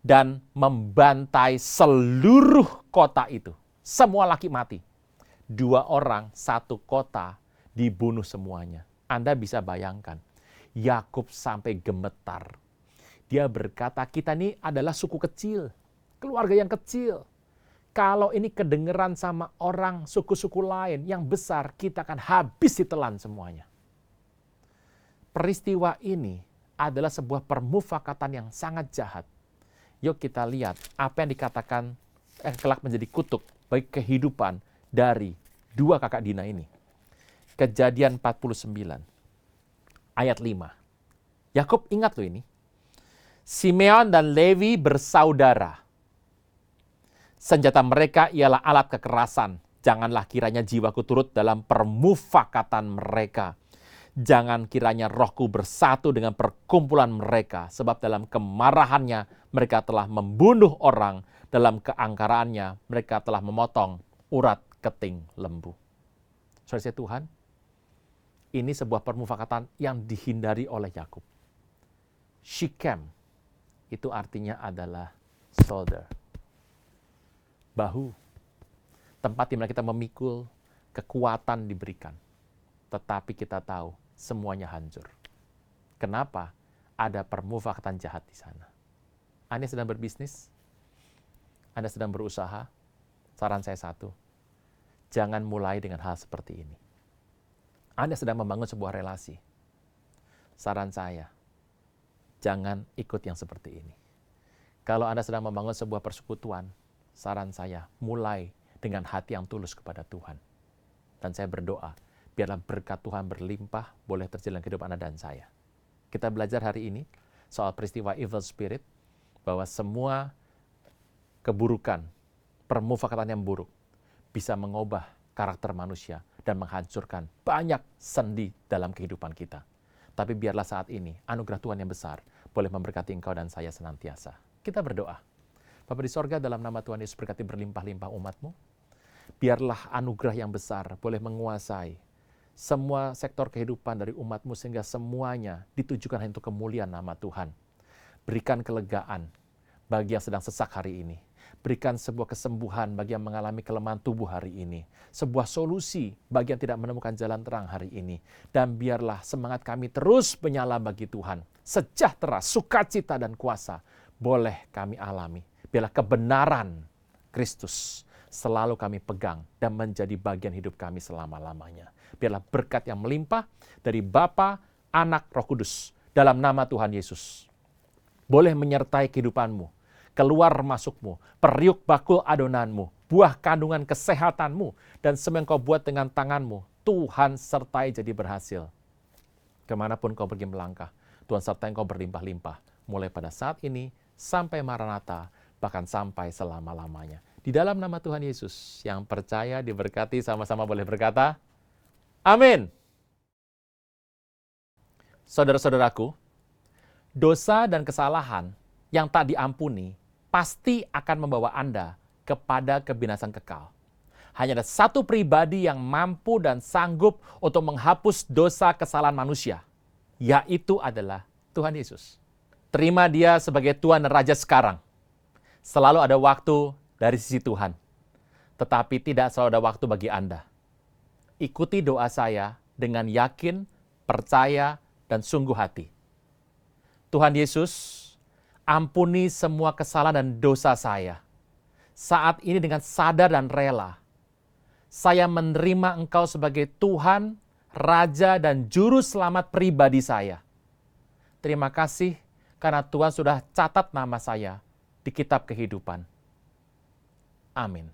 dan membantai seluruh kota itu. Semua laki mati. 2 orang, 1 kota dibunuh semuanya. Anda bisa bayangkan, Yakub sampai gemetar. Dia berkata, kita ini adalah suku kecil, keluarga yang kecil. Kalau ini kedengeran sama orang suku-suku lain yang besar, kita akan habis ditelan semuanya. Peristiwa ini adalah sebuah permufakatan yang sangat jahat. Yuk kita lihat apa yang dikatakan kelak menjadi kutuk bagi kehidupan dari 2 kakak Dina ini. Kejadian 49, ayat 5. Yakub ingat loh ini. Simeon dan Levi bersaudara. Senjata mereka ialah alat kekerasan. Janganlah kiranya jiwaku turut dalam permufakatan mereka. Jangan kiranya rohku bersatu dengan perkumpulan mereka. Sebab dalam kemarahannya mereka telah membunuh orang. Dalam keangkaraannya mereka telah memotong urat keting lembu. Saudara Tuhan, ini sebuah permufakatan yang dihindari oleh Yakub. Sikem itu artinya adalah shoulder, bahu, tempat di mana kita memikul, kekuatan diberikan. Tetapi kita tahu semuanya hancur. Kenapa? Ada permufakatan jahat di sana. Anda sedang berbisnis, Anda sedang berusaha, saran saya satu, jangan mulai dengan hal seperti ini. Anda sedang membangun sebuah relasi, saran saya, jangan ikut yang seperti ini. Kalau Anda sedang membangun sebuah persekutuan, saran saya, mulai dengan hati yang tulus kepada Tuhan. Dan saya berdoa, biarlah berkat Tuhan berlimpah, boleh terjadi dalam kehidupan Anda dan saya. Kita belajar hari ini soal peristiwa evil spirit, bahwa semua keburukan, permufakatan yang buruk, bisa mengubah karakter manusia dan menghancurkan banyak sendi dalam kehidupan kita. Tapi biarlah saat ini, anugerah Tuhan yang besar boleh memberkati engkau dan saya senantiasa. Kita berdoa. Bapa di sorga, dalam nama Tuhan Yesus berkati berlimpah-limpah umat-Mu. Biarlah anugerah yang besar boleh menguasai semua sektor kehidupan dari umat-Mu, sehingga semuanya ditujukan hanya untuk kemuliaan nama Tuhan. Berikan kelegaan bagi yang sedang sesak hari ini. Berikan sebuah kesembuhan bagi yang mengalami kelemahan tubuh hari ini. Sebuah solusi bagi yang tidak menemukan jalan terang hari ini. Dan biarlah semangat kami terus menyala bagi Tuhan. Sejahtera, sukacita, dan kuasa boleh kami alami. Biarlah kebenaran Kristus selalu kami pegang dan menjadi bagian hidup kami selama-lamanya. Biarlah berkat yang melimpah dari Bapa, Anak, Roh Kudus dalam nama Tuhan Yesus. Boleh menyertai kehidupanmu, keluar masukmu, periuk bakul adonanmu, buah kandungan kesehatanmu, dan semua yang kau buat dengan tanganmu, Tuhan sertai jadi berhasil. Kemanapun kau pergi melangkah, Tuhan sertai engkau berlimpah-limpah, mulai pada saat ini sampai Maranatha, bahkan sampai selama-lamanya. Di dalam nama Tuhan Yesus, yang percaya diberkati sama-sama boleh berkata, amin. Saudara-saudaraku, dosa dan kesalahan yang tak diampuni pasti akan membawa Anda kepada kebinasan kekal. Hanya ada satu pribadi yang mampu dan sanggup untuk menghapus dosa kesalahan manusia, yaitu adalah Tuhan Yesus. Terima Dia sebagai Tuhan dan Raja sekarang. Selalu ada waktu dari sisi Tuhan, tetapi tidak selalu ada waktu bagi Anda. Ikuti doa saya dengan yakin, percaya, dan sungguh hati. Tuhan Yesus, ampuni semua kesalahan dan dosa saya. Saat ini dengan sadar dan rela, saya menerima Engkau sebagai Tuhan, Raja, dan Juru Selamat pribadi saya. Terima kasih karena Tuhan sudah catat nama saya di kitab kehidupan. Amin.